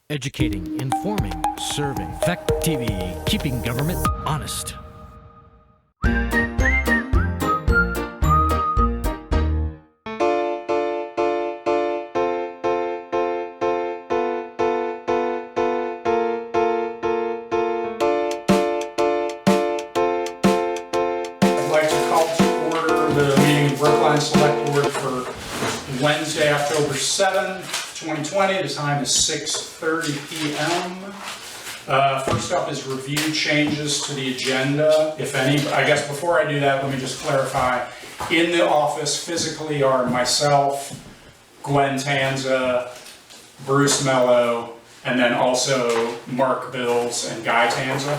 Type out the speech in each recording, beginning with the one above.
Educating, informing, serving. Fact TV, keeping government honest. I'd like to call to order the meeting of Brookline Select Board for Wednesday, October 7, 2020. The time is 6:30 p.m. First up is review changes to the agenda, if any. I guess before I do that, let me just clarify. In the office physically are myself, Gwen Tanza, Bruce Mello, and then also Mark Bills and Guy Tanza.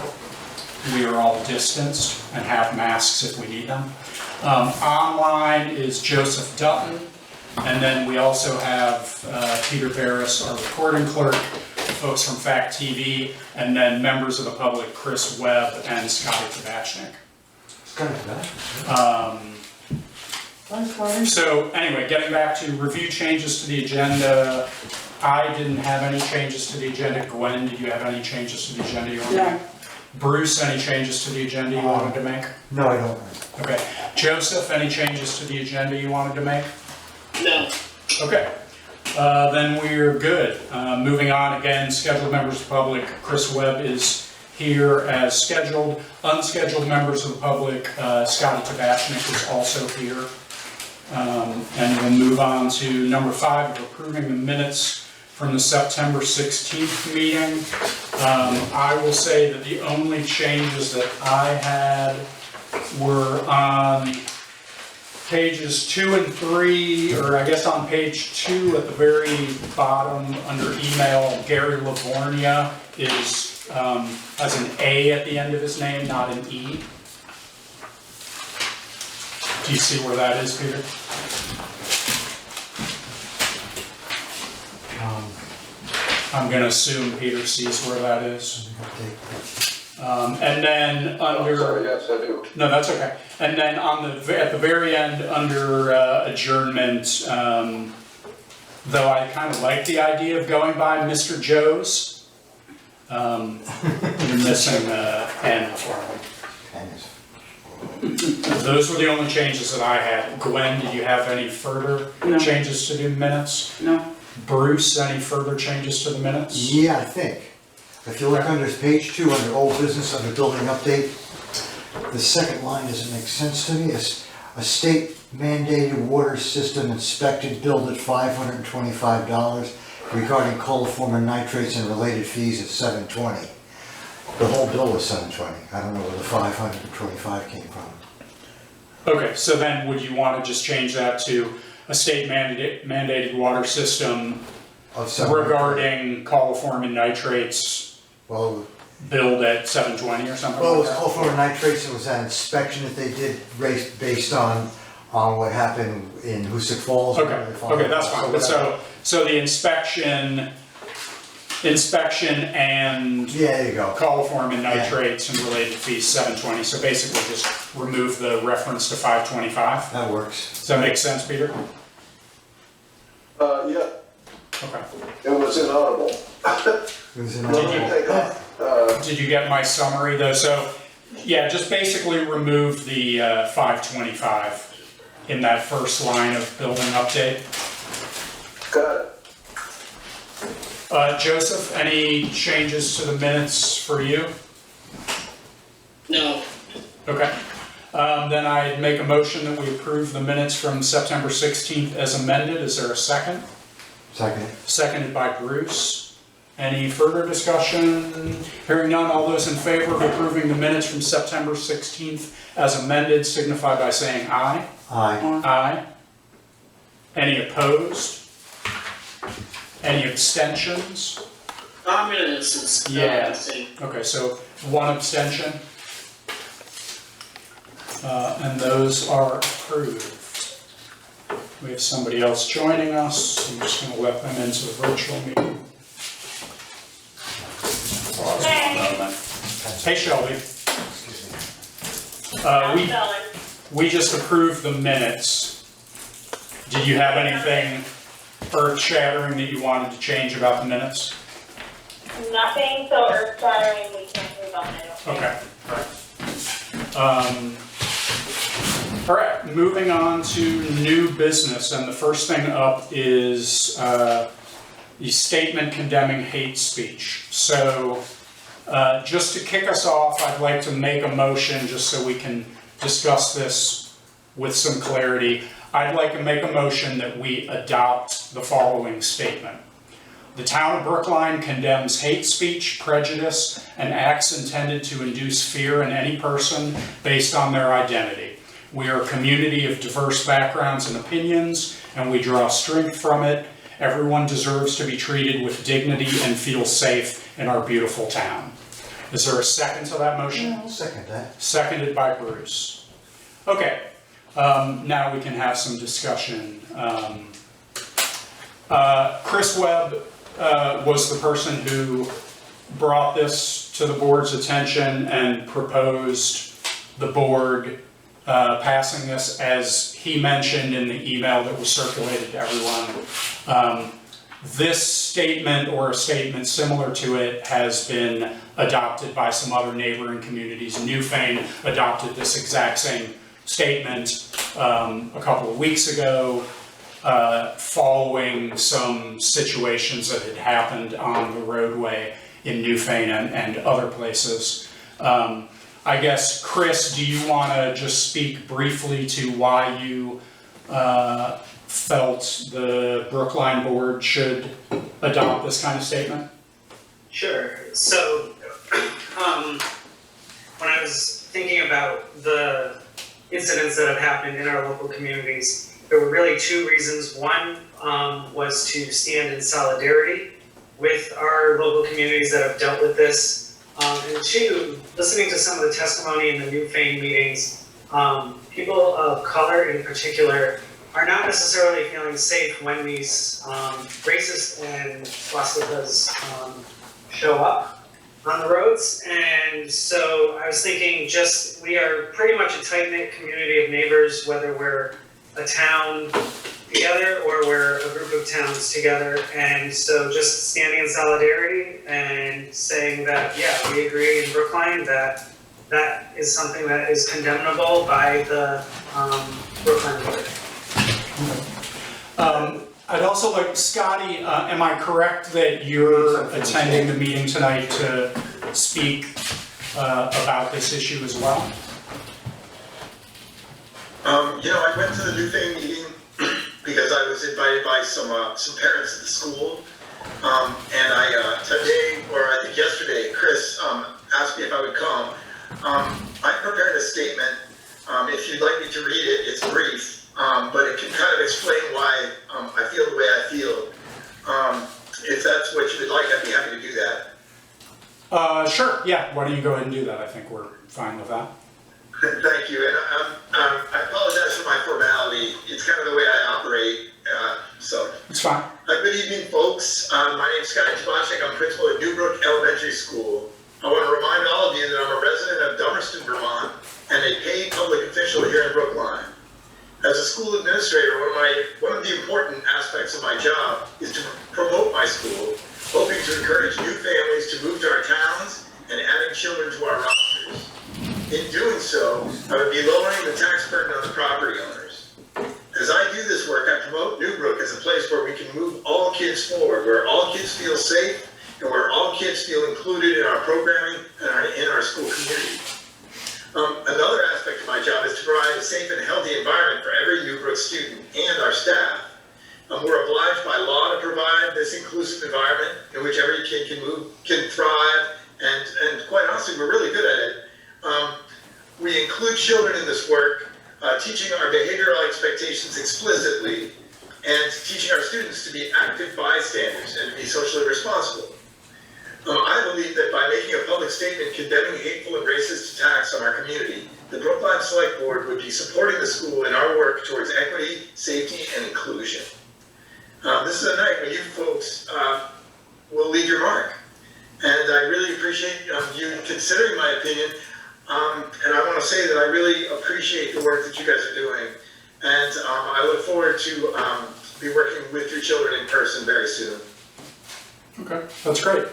We are all distanced and have masks if we need them. Online is Joseph Dutton, and then we also have Peter Barris, our recording clerk, folks from Fact TV, and then members of the public, Chris Webb and Scotty Tabachnik. So anyway, getting back to review changes to the agenda, I didn't have any changes to the agenda. Gwen, did you have any changes to the agenda you wanted to make? Bruce, any changes to the agenda you wanted to make? No, I don't. Okay. Joseph, any changes to the agenda you wanted to make? No. Okay. Then we're good. Moving on again, scheduled members of the public. Chris Webb is here as scheduled. Unscheduled members of the public, Scotty Tabachnik is also here. And we'll move on to number 5, approving the minutes from the September 16th meeting. I will say that the only changes that I had were on pages 2 and 3, or I guess on page 2 at the very bottom under email, Gary Livornia is, has an A at the end of his name, not an E. Do you see where that is, Peter? I'm going to assume Peter sees where that is. And then under... Sorry, yes, I do. No, that's okay. And then on the at the very end under adjournment, though I kind of like the idea of going by Mr. Joe's, you're missing N for me. Those were the only changes that I had. Gwen, did you have any further changes to the minutes? No. Bruce, any further changes to the minutes? Yeah, I think. If you look under page 2, under old business, under building update, the second line doesn't make sense to me. It's a state mandated water system inspected billed at $525 regarding coliform nitrates and related fees at $720. The whole bill was $720. I don't know where the $525 came from. Okay, so then would you want to just change that to a state mandated water system regarding coliform and nitrates, well, billed at $720 or something well, it was like that? coliform nitrates. It was an inspection that they did based on what happened in Hoosick Falls. Okay, that's fine. But so the inspection and yeah, there you go. coliform and nitrates and related fees $720. So basically, just remove the reference to $525. That works. Does that make sense, Peter? Yeah, Okay. it was inaudible. It was in Did you get my summary though? So, yeah, just basically remove the $525 in that first line of building update. Got it. Joseph, any changes to the minutes for you? No. Okay. Then I'd make a motion that we approve the minutes from September 16th as amended. Is there a second? Second. Seconded by Bruce. Any further discussion? Hearing none, all those in favor of approving the minutes from September 16th as amended signify by saying aye. Aye. Aye. Any opposed? Any abstentions? I'm gonna abstain. Yeah. Okay, so one abstention. And those are approved. We have somebody else joining us. I'm just going to let them into the virtual meeting. Pause for a moment. Hey, Shelby. We just approved the minutes. Did you have anything earth-shattering that you wanted to change about the minutes? Nothing so earth-shattering we can't move on, I don't think. Okay, all right, moving on to new business, and the first thing up is the statement condemning hate speech. So just to kick us off, I'd like to make a motion just so we can discuss this with some clarity. I'd like to make a motion that we adopt the following statement. The town of Brookline condemns hate speech, prejudice, and acts intended to induce fear in any person based on their identity. We are a community of diverse backgrounds and opinions, and we draw strength from it. Everyone deserves to be treated with dignity and feel safe in our beautiful town. Is there a second to that motion? I'll second that. Seconded by Bruce. Okay, now we can have some discussion. Chris Webb was the person who brought this to the board's attention and proposed the board passing this, as he mentioned in the email that was circulated to everyone. This statement, or a statement similar to it, has been adopted by some other neighboring communities. Newfane adopted this exact same statement a couple of weeks ago, following some situations that had happened on the roadway in Newfane and other places. I guess, Chris, do you want to just speak briefly to why you felt the Brookline board should adopt this kind of statement? Sure. So, when I was thinking about the incidents that have happened in our local communities, there were really two reasons. One was to stand in solidarity with our local communities that have dealt with this. And two, listening to some of the testimony in the Newfane meetings, people of color in particular are not necessarily feeling safe when these racist and swastikas show up on the roads. And so I was thinking, just, we are pretty much a tight-knit community of neighbors, whether we're a town together or we're a group of towns together. And so just standing in solidarity and saying that, yeah, we agree in Brookline that that is something that is condemnable by the Brookline board. I'd also like, Scotty, am I correct that you're attending the meeting tonight to speak about this issue as well? I went to the Newfane meeting because I was invited by some parents at the school. And today, or I think yesterday, Chris asked me if I would come. I prepared a statement. If you'd like me to read it, it's brief, but it can kind of explain why I feel the way I feel. If that's what you would like, I'd be happy to do that. Sure, yeah, why don't you go ahead and do that? I think we're fine with that. Thank you, and I apologize for my formality. It's kind of the way I operate, so. It's fine. Good evening, folks. My name is Scotty Chbosnik. I'm principal at Newbrook Elementary School. I want to remind all of you that I'm a resident of Dummerston, Vermont, and a paid public official here in Brookline. As a school administrator, one of the important aspects of my job is to promote my school, hoping to encourage new families to move to our towns and adding children to our rosters. In doing so, I would be lowering the tax burden on the property owners. As I do this work, I promote Newbrook as a place where we can move all kids forward, where all kids feel safe, and where all kids feel included in our programming and in our school community. Another aspect of my job is to provide a safe and healthy environment for every Newbrook student and our staff. We're obliged by law to provide this inclusive environment in which every kid can thrive, and quite honestly, we're really good at it. We include children in this work, teaching our behavioral expectations explicitly, and teaching our students to be active bystanders and to be socially responsible. I believe that by making a public statement condemning hateful and racist attacks on our community, the Brookline Select Board would be supporting the school in our work towards equity, safety, and inclusion. This is a night when you folks will leave your mark. And I really appreciate you considering my opinion. And I want to say that I really appreciate the work that you guys are doing. And I look forward to be working with your children in person very soon. Okay, that's great.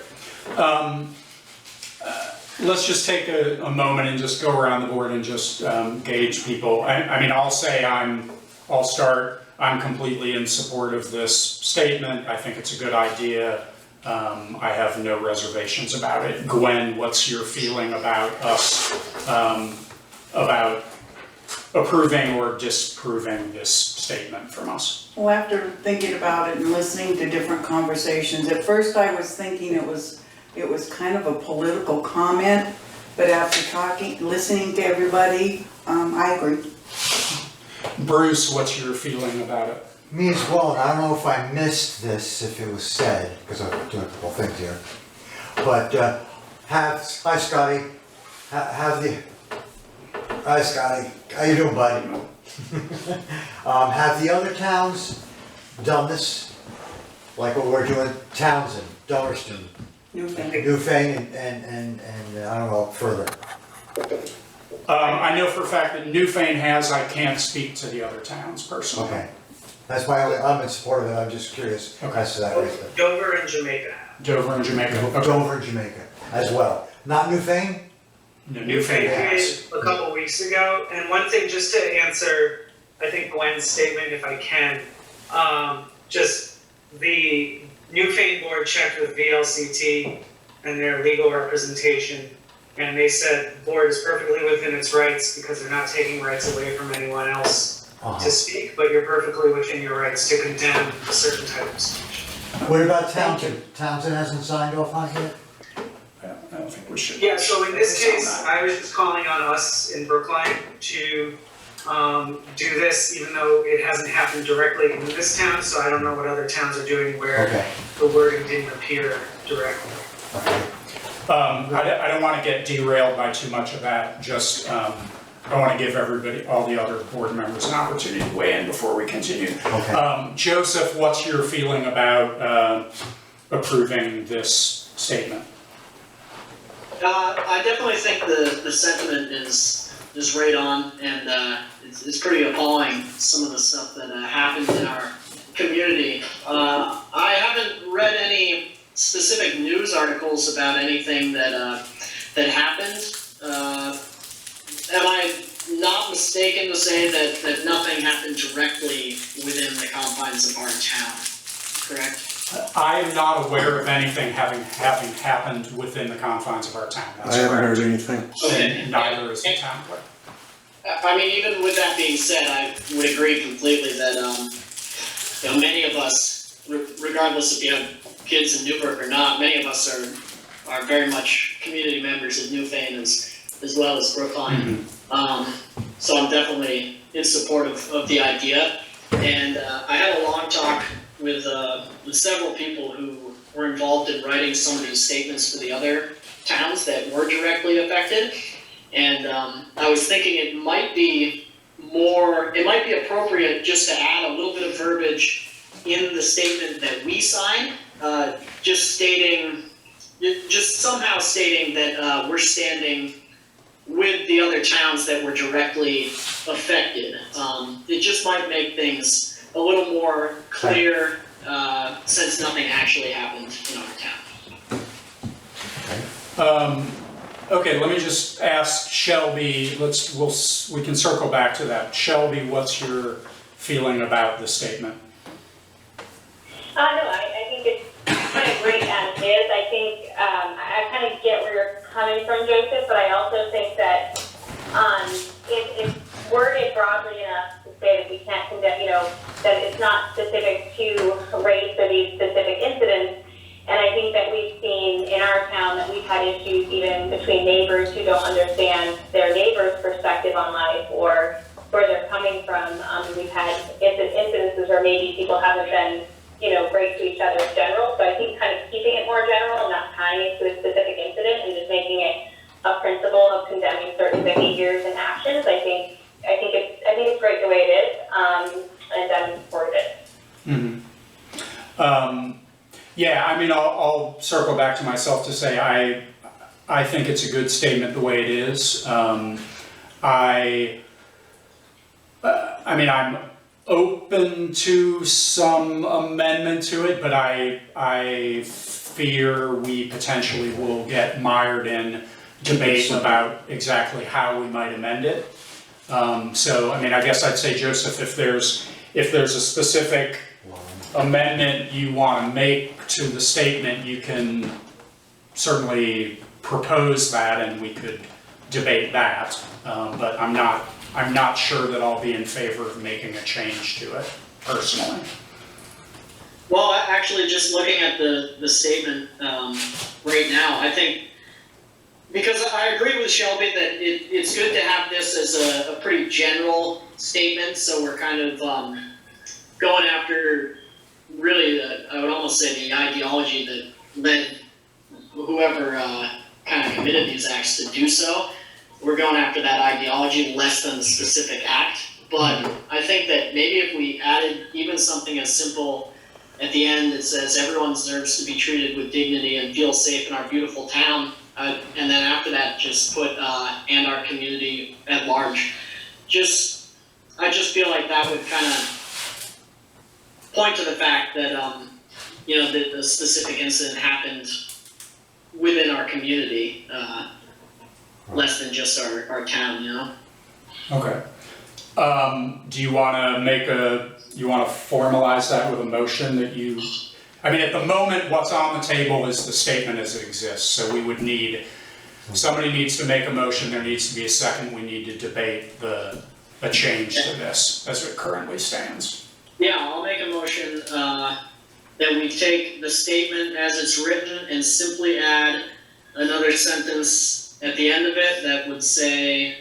Let's just take a moment and just go around the board and just gauge people. I mean, I'll say I'll start. I'm completely in support of this statement. I think it's a good idea. I have no reservations about it. Gwen, what's your feeling about us, about approving or disproving this statement from us? Well, after thinking about it and listening to different conversations, at first I was thinking it was kind of a political comment, but after listening to everybody, I agree. Bruce, what's your feeling about it? Me as well, and I don't know if I missed this, if it was said, because I'm doing a couple things here. But hi Scotty, hi Scotty, how you doing, buddy? Have the other towns done this? Like what we're doing, Townsend, Dummerston, Newfane, and I don't know, further. I know for a fact that Newfane has. I can't speak to the other towns personally. Okay. That's my only, I'm in support of it, I'm just curious as to that. Dover and Jamaica. Dover and Jamaica. Okay. Dover and Jamaica as well. Not Newfane? No, Newfane has. A couple weeks ago, and one thing just to answer, I think Gwen's statement, if I can, just the Newfane board checked with VLCT and their legal representation, and they said the board is perfectly within its rights because they're not taking rights away from anyone else to speak, but you're perfectly within your rights to condemn a certain type of speech. What about Townsend? Townsend hasn't signed off on it yet? I don't think we should. Yeah, so in this case, I was just calling on us in Brookline to do this, even though it hasn't happened directly in this town, so I don't know what other towns are doing where the wording didn't appear directly. Okay. I don't want to get derailed by too much of that. Just I want to give everybody, all the other board members, an opportunity to weigh in before we continue. Okay. Joseph, what's your feeling about approving this statement? I definitely think the sentiment is right on, and it's pretty appalling, some of the stuff that happened in our community. I haven't read any specific news articles about anything that happened. Am I not mistaken to say that nothing happened directly within the confines of our town, correct? I am not aware of anything having happened within the confines of our town. That's I haven't correct. heard anything. And neither is the town clerk. I mean, even with that being said, I would agree completely that many of us, regardless if you have kids in Newburgh or not, many of us are very much community members of Newfane as well as Brookline. So I'm definitely in support of the idea. And I had a long talk with several people who were involved in writing some of these statements for the other towns that were directly affected. And I was thinking it might be appropriate just to add a little bit of verbiage in the statement that we signed, just somehow stating that we're standing with the other towns that were directly affected. It just might make things a little more clear, since nothing actually happened in our town. Okay, let me just ask Shelby. We can circle back to that. Shelby, what's your feeling about the statement? No, I think it's kind of great as is. I think I kind of get where you're coming from, Joseph, but I also think that it's worded broadly enough to say that we can't condemn, that it's not specific to race or these specific incidents. And I think that we've seen in our town that we've had issues even between neighbors who don't understand their neighbor's perspective on life or where they're coming from. We've had incidences where maybe people haven't been, great to each other in general. So I think kind of keeping it more general and not tying it to a specific incident and just making it a principle of condemning certain behaviors and actions. I think it's great the way it is, and I'm for it. Yeah, I mean, I'll circle back to myself to say I think it's a good statement the way it is. open to some amendment to it, but I fear we potentially will get mired in debate about exactly how we might amend it. So, I mean, I guess I'd say, Joseph, if there's a specific amendment you want to make to the statement, you can certainly propose that and we could debate that. But I'm not sure that I'll be in favor of making a change to it personally. Well, actually, just looking at the statement right now, I think, because I agree with Shelby that it's good to have this as a pretty general statement, so we're kind of going after really, I would almost say the ideology that led whoever kind of committed these acts to do so. We're going after that ideology less than the specific act, but I think that maybe if we added even something as simple at the end that says everyone deserves to be treated with dignity and feel safe in our beautiful town, and then after that just put and our community at large. I just feel like that would kind of point to the fact that that the specific incident happened within our community, less than just our town, Okay. Do you want to formalize that with a motion that you, I mean, at the moment, what's on the table is the statement as it exists, so we would need, somebody needs to make a motion, there needs to be a second, we need to debate a change to this as it currently stands. Yeah, I'll make a motion that we take the statement as it's written and simply add another sentence at the end of it that would say,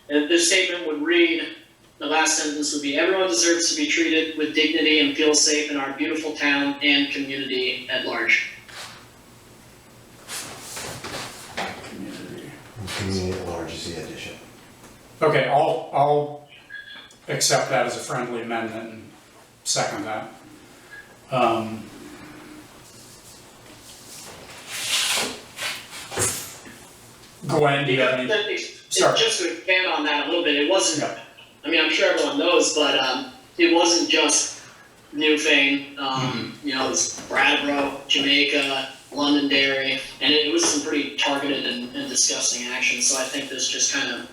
this statement would read, the last sentence would be, everyone deserves to be treated with dignity and feel safe in our beautiful town and community at large. Community at large is the addition. Okay, I'll accept that as a friendly amendment and second that. Gwen, do you have any? Sorry. Just to expand on that a little bit, it wasn't, I mean, I'm sure everyone knows, but it wasn't just Newfane, it was Brattleboro, Jamaica, Londonderry, and it was some pretty targeted and disgusting actions, so I think this just kind of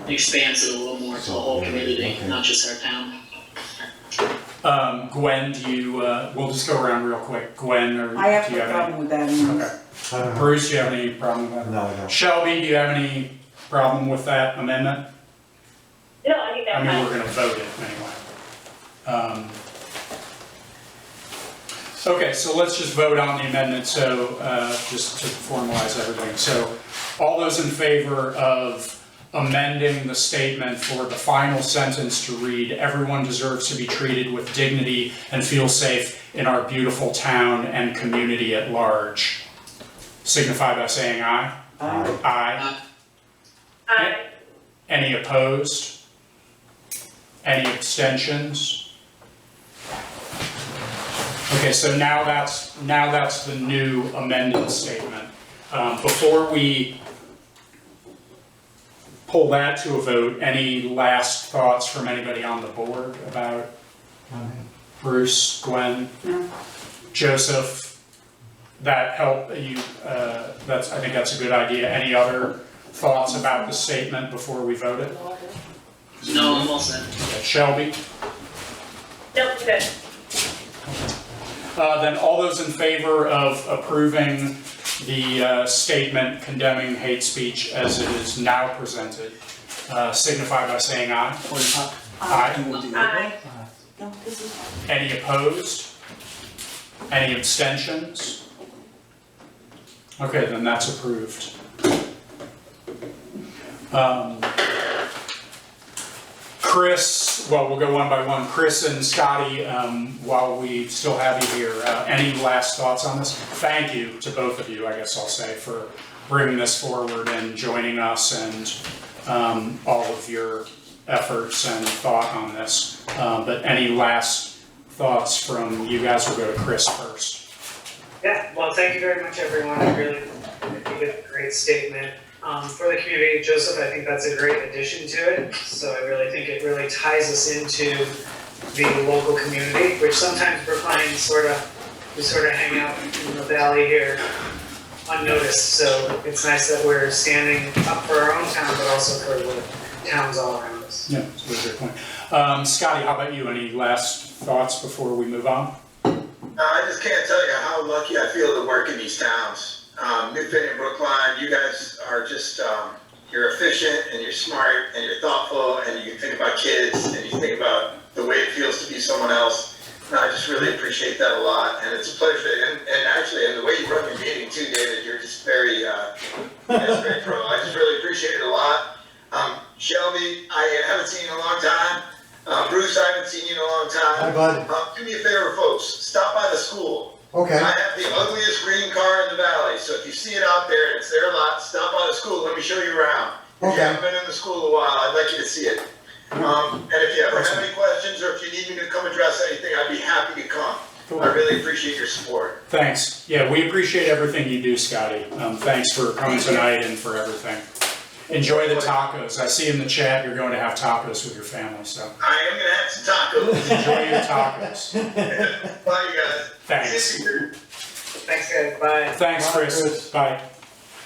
expands it a little more to the whole community, not just our town. Gwen, do you, we'll just go around real quick. Gwen, or I have do you no have problem with that. Okay. Bruce, do you have any problem with that? No, I don't. Shelby, do you have any problem with that amendment? No, I think that's I mean, fine. we're gonna vote it anyway. Okay, so let's just vote on the amendment, so just to formalize everything. So all those in favor of amending the statement for the final sentence to read, everyone deserves to be treated with dignity and feel safe in our beautiful town and community at large, signify by saying aye. Aye. Aye. Aye. Any opposed? Any abstentions? Okay, so now that's the new amended statement. Before we pull that to a vote, any last thoughts from anybody on the board about Bruce, Gwen, Joseph? That help you? I think that's a good idea. Any other thoughts about the statement before we vote it? No, I'm all set. Okay, Shelby? No, good. Then all those in favor of approving the statement condemning hate speech as it is now presented, signify by saying aye. Aye. Aye. No, this is fine. Any opposed? Any abstentions? Okay, then that's approved. Chris, well, we'll go one by one. Chris and Scotty, while we still have you here, any last thoughts on this? Thank you to both of you, I guess I'll say, for bringing this forward and joining us and all of your efforts and thought on this. But any last thoughts from you guys? We'll go to Chris first. Yeah, well, thank you very much, everyone. I think it's a great statement. For the community, Joseph, I think that's a great addition to it. So I really think it really ties us into the local community, which sometimes Brookline we sort of hang out in the valley here unnoticed. So it's nice that we're standing up for our own town, but also for the towns all around us. Yeah, that's a great point. Scotty, how about you? Any last thoughts before we move on? I just can't tell you how lucky I feel to work in these towns. Newfane and Brookline, you guys are just, you're efficient and you're smart and you're thoughtful and you think about kids and you think about the way it feels to be someone else. And I just really appreciate that a lot, and it's a pleasure. And actually, and the way you run your meeting too, David, you're just very, very pro. I just really appreciate it a lot. Shelby, I haven't seen you in a long time. Bruce, I haven't seen you in a long time. Hi, bud. Do me a favor, folks. Stop by the school. Okay. I have the ugliest green car in the valley, so if you see it out there and it's their lot, stop by the school. Let me show you around. If Okay. you haven't been in the school in a while, I'd like you to see it. And if you ever have any questions or if you need me to come address anything, I'd be happy to come. I really appreciate your support. Thanks. Yeah, we appreciate everything you do, Scotty. Thanks for coming tonight and for everything. Enjoy the tacos. I see in the chat you're going to have tacos with your family, so I am gonna have some tacos. enjoy your tacos. Bye, you guys. Thanks. See you. Thanks, guys. Bye. Thanks, Bye, Chris. Chris. Bye.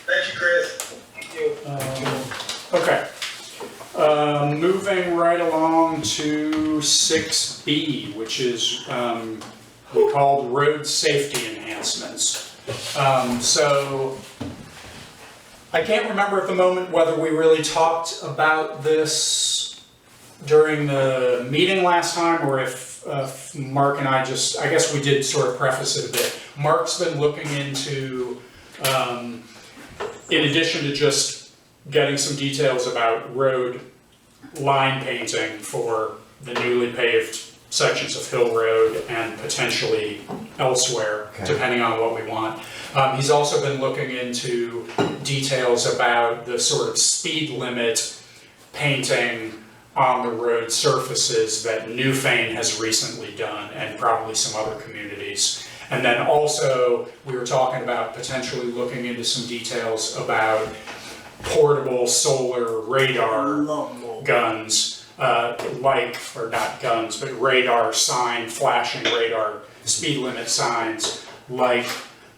Thank you, Chris. Thank you. Okay. Moving right along to 6B, which is we called road safety enhancements. So I can't remember at the moment whether we really talked about this during the meeting last time or if Mark and I guess we did sort of preface it a bit. Mark's been looking into, in addition to just getting some details about road line painting for the newly paved sections of Hill Road and potentially elsewhere, Okay. depending on what we want. He's also been looking into details about the sort of speed limit painting on the road surfaces that Newfane has recently done, and probably some other communities. And then also, we were talking about potentially looking into some details about portable solar radar guns, or not guns, but radar sign, flashing radar speed limit signs, like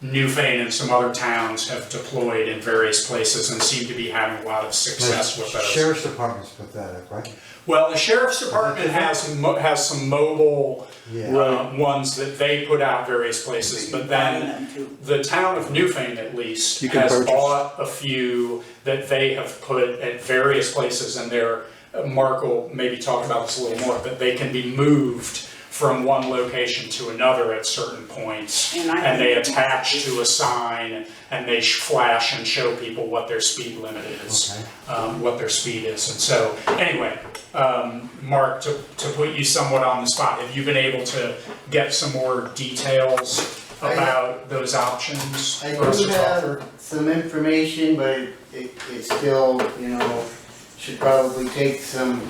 Newfane and some other towns have deployed in various places and seem to be having a lot of success with those. Sheriff's Department's put that up, right? Well, the Sheriff's Department has some mobile Yeah. ones that they put out various places, but then the town of Newfane at least You can has purchase. bought a few that they have put at various places, and they're, Mark will maybe talk about this a little more, but they can be moved from one location to another at certain points, and they attach to a sign, and they flash and show people what their speed limit is, what their speed is. And so, anyway, Mark, to put you somewhat on the spot, have you been able to get some more details about those options? I for us do to talk through? have some information, but it still, should probably take some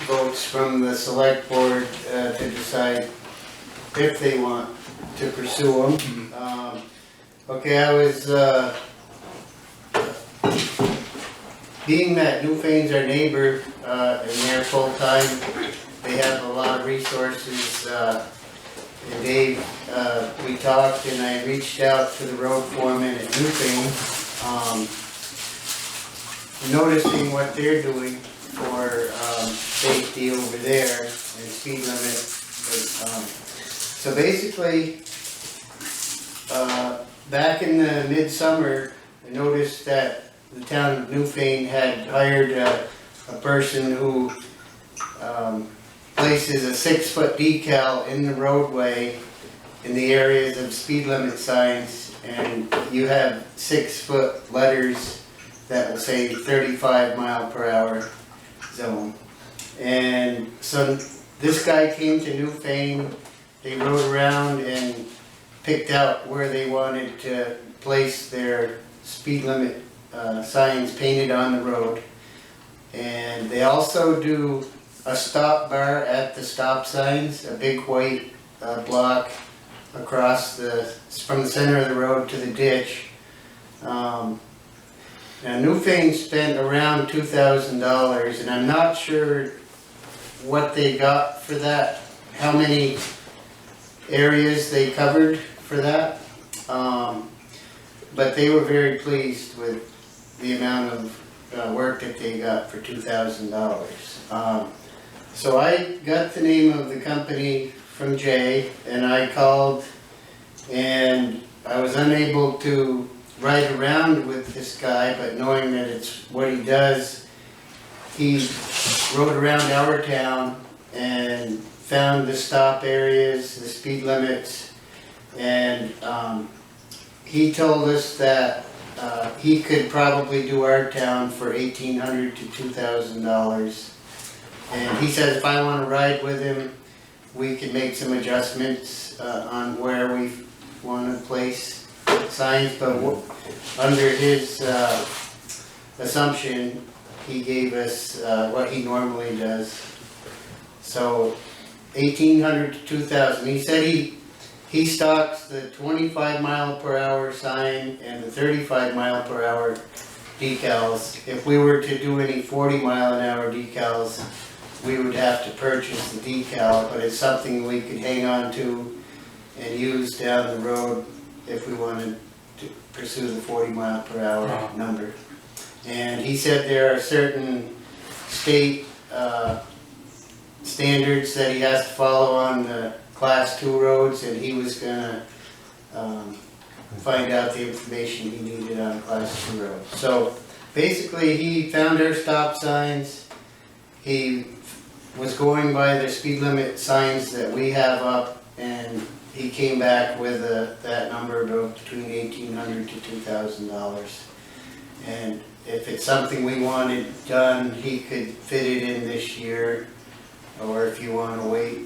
votes from the select board to decide if they want to pursue them. Okay, I was, being that Newfane's our neighbor, and they're full-time, they have a lot of resources, and Dave, we talked and I reached out to the road foreman at Newfane, noticing what they're doing for safety over there and speed limit. So basically, back in the midsummer, I noticed that the town of Newfane had hired a person who places a 6-foot decal in the roadway in the areas of speed limit signs, and you have 6-foot letters that will say 35-mile-per-hour zone. And so this guy came to Newfane, they rode around and picked out where they wanted to place their speed limit signs painted on the road. And they also do a stop bar at the stop signs, a big white block across from the center of the road to the ditch. Now Newfane spent around $2,000, and I'm not sure what they got for that, how many areas they covered for that. But they were very pleased with the amount of work that they got for $2,000. So I got the name of the company from Jay, and I called, and I was unable to ride around with this guy, but knowing that it's what he does, he rode around our town and found the stop areas, the speed limits, and he told us that he could probably do our town for $1,800 to $2,000. And he said if I want to ride with him, we can make some adjustments on where we want to place signs, but under his assumption, he gave us what he normally does. So $1,800 to $2,000. He said he stocks the 25 mile per hour sign and the 35 mile per hour decals. If we were to do any 40 mile an hour decals, we would have to purchase the decal, but it's something we could hang on to and use down the road if we wanted to pursue the 40 mile per hour number. And he said there are certain state standards that he has to follow on the Class 2 roads, and he was gonna find out the information he needed on Class 2 roads. So basically he found our stop signs, he was going by the speed limit signs that we have up, and he came back with that number of between $1,800 to $2,000. And if it's something we wanted done, he could fit it in this year, or if you want to wait.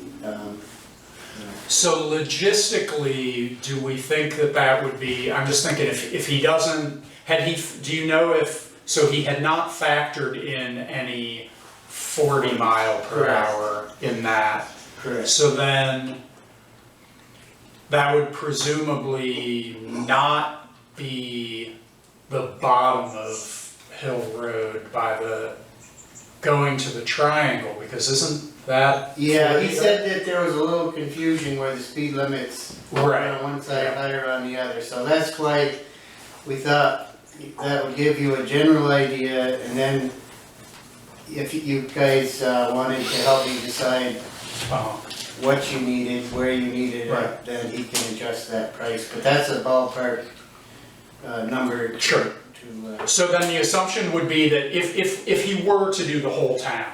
So logistically, do we think that would be, I'm just thinking if he doesn't, do you know if, so he had not factored in any 40 mile per hour in that. Correct. So then that would presumably not be the bottom of Hill Road by the going to the triangle, because isn't that? Yeah, he said that there was a little confusion where the speed limits were on one side, higher on the other. So that's why we thought that would give you a general idea, and then if you guys wanted to help me decide what you needed, where you needed it, then he can adjust that price. But that's a ballpark number. Sure. So then the assumption would be that if he were to do the whole town,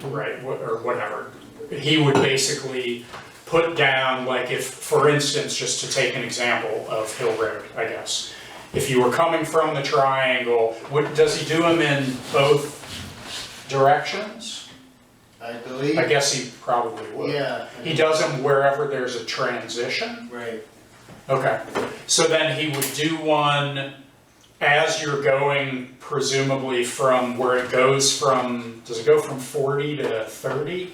right, or whatever, he would basically put down, like if, for instance, just to take an example of Hill Road, I guess, if you were coming from the triangle, does he do them in both directions? I believe. I guess he probably would. Yeah. He does them wherever there's a transition? Right. Okay, so then he would do one as you're going, presumably from where it goes from, does it go from 40 to 30?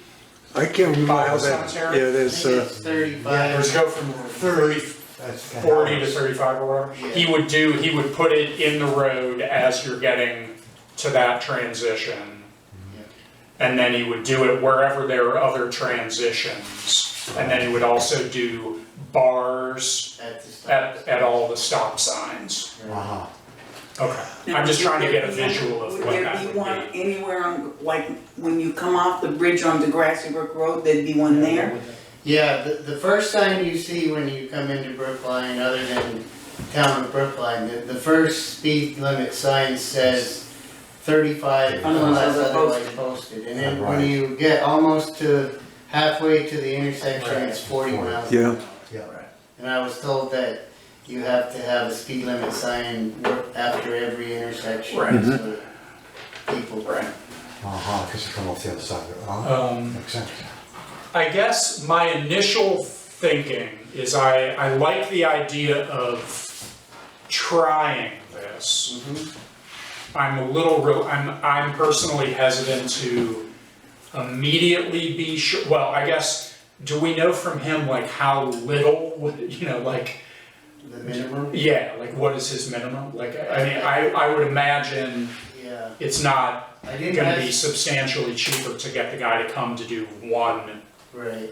I can't remember how that, Cemetery? yeah, there's, It's 35. Or does it go from 30, 40 to 35 or whatever? Yeah. He would put it in the road as you're getting to that transition. Yeah. And then he would do it wherever there are other transitions. And then he would also do bars at all the stop signs. Uh-huh. Okay, Now, I'm just would trying to there get a be one- visual of would what there that be would one be. anywhere on, like, when you come off the bridge onto Grassy Brook Road, there'd be one there? Yeah, the first sign you see when you come into Brookline, other than town of Brookline, the first speed limit sign says 35 unless otherwise posted. And then when you get almost to halfway to the intersection, it's 40 miles. Yeah. Yeah. And I was told that you have to have a speed limit sign after every intersection. Right. So that people. Right. Uh-huh, because you come off the other side of it. Makes sense. I guess my initial thinking is I like the idea of trying this. I'm personally hesitant to immediately be sure, well, I guess, do we know from him like how little, like, The minimum? yeah, like what is his minimum? Like, I mean, I would imagine Yeah. it's not I I didn't gonna be ask- substantially cheaper to get the guy to come to do one Right.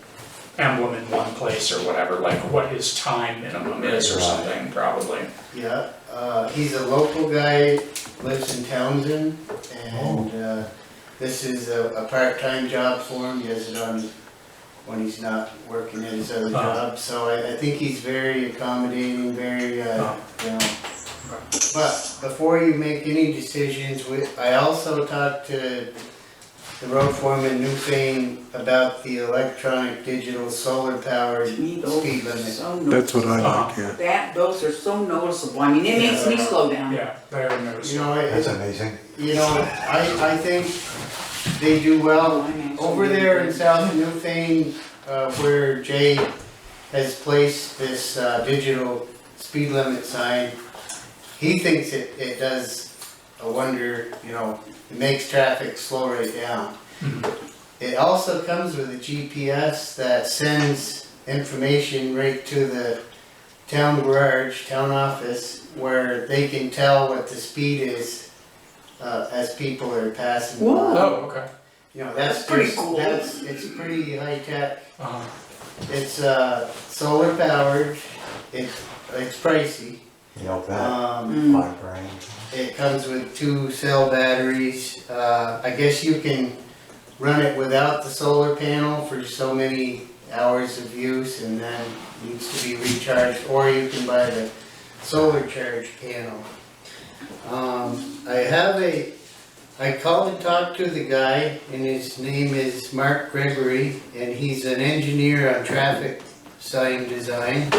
emblem in one place or whatever, like what his time minimum is or Right. something, probably. Yeah, he's a local guy, lives in Townsend, and, this is a part-time job for him, he does it on, when he's not working at his other job, so I think he's very accommodating, very, you know. But before you make any decisions, I also talked to the road foreman Newfane about the electronic digital solar powered speed limit. That's what I like, yeah. Those are so noticeable, I mean, it makes me slow down. Yeah, very You noticeable. know, That's amazing. you know, I think they do well. Over there in South Newfane, where Jay has placed this digital speed limit sign, he thinks it does a wonder, you know, it makes traffic slow right down. It also comes with a GPS that sends information right to the town garage, town office, where they can tell what the speed is as people are passing by. Oh, okay. You know, that's Pretty just- cool. it's pretty high tech. Uh-huh. It's solar powered, it's pricey. You know, that, Mm. my brain. It comes with 2 cell batteries. I guess you can run it without the solar panel for so many hours of use and then needs to be recharged, or you can buy the solar charge panel. I called and talked to the guy, and his name is Mark Gregory, and he's an engineer on traffic sign design.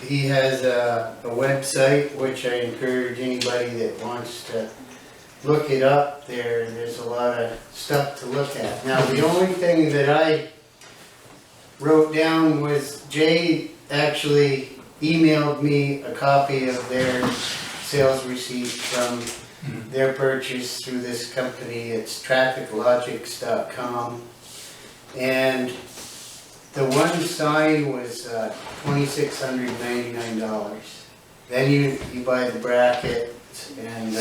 He has a website, which I encourage anybody that wants to look it up. There's a lot of stuff to look at. Now, the only thing that I wrote down was Jay actually emailed me a copy of their sales receipt from their purchase through this company. It's trafficlogics.com. And the one sign was $2,699. Then you buy the bracket, and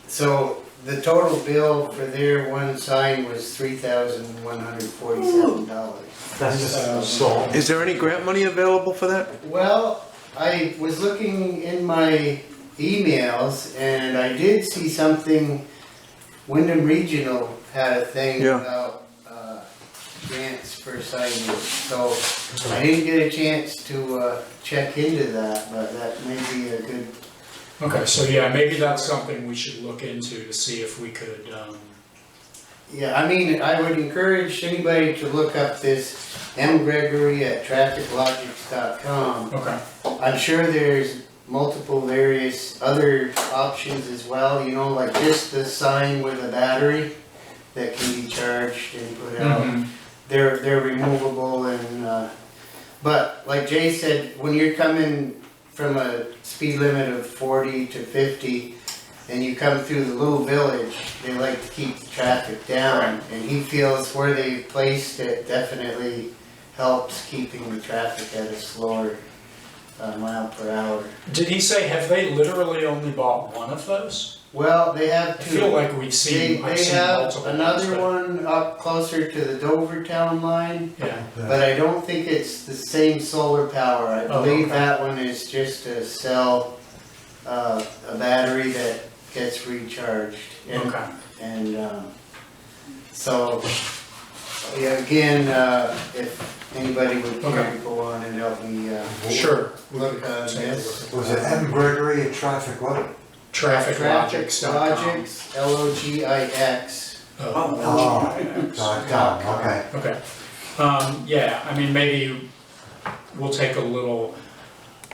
so the total bill for their one sign was $3,147. That's just so. Is there any grant money available for that? Well, I was looking in my emails, and I did see something, Wyndham Regional had a thing Yeah. about grants for signage, so I didn't get a chance to check into that, but that may be a good, Okay, so yeah, maybe that's something we should look into to see if we could, yeah, I mean, I would encourage anybody to look up this M. Gregory at trafficlogics.com. okay. I'm sure there's multiple various other options as well, you know, like just the sign with a battery that can be charged and put out. Mhm. They're removable and, but like Jay said, when you're coming from a speed limit of 40 to 50 and you come through the little village, they like to keep the traffic down. And he feels where they placed it definitely helps keeping the traffic at a slower mile per hour. Did he say, have they literally only bought one of those? Well, they have I two. feel like we've seen, I've They seen have multiple ones, another but- one up closer to the Dover town line, Yeah, but I don't think it's the same solar power. I Oh, believe okay. that one is just a cell, a battery that gets recharged. And- okay. And, so, yeah, again, if anybody would care Okay. to go on and help me, Sure. look on Take a this. Was it M. Gregory at Traffic what? Trafficlogics.com. Logics, Logix. Oh, .com, okay. Okay. Yeah, I mean, maybe we'll take a little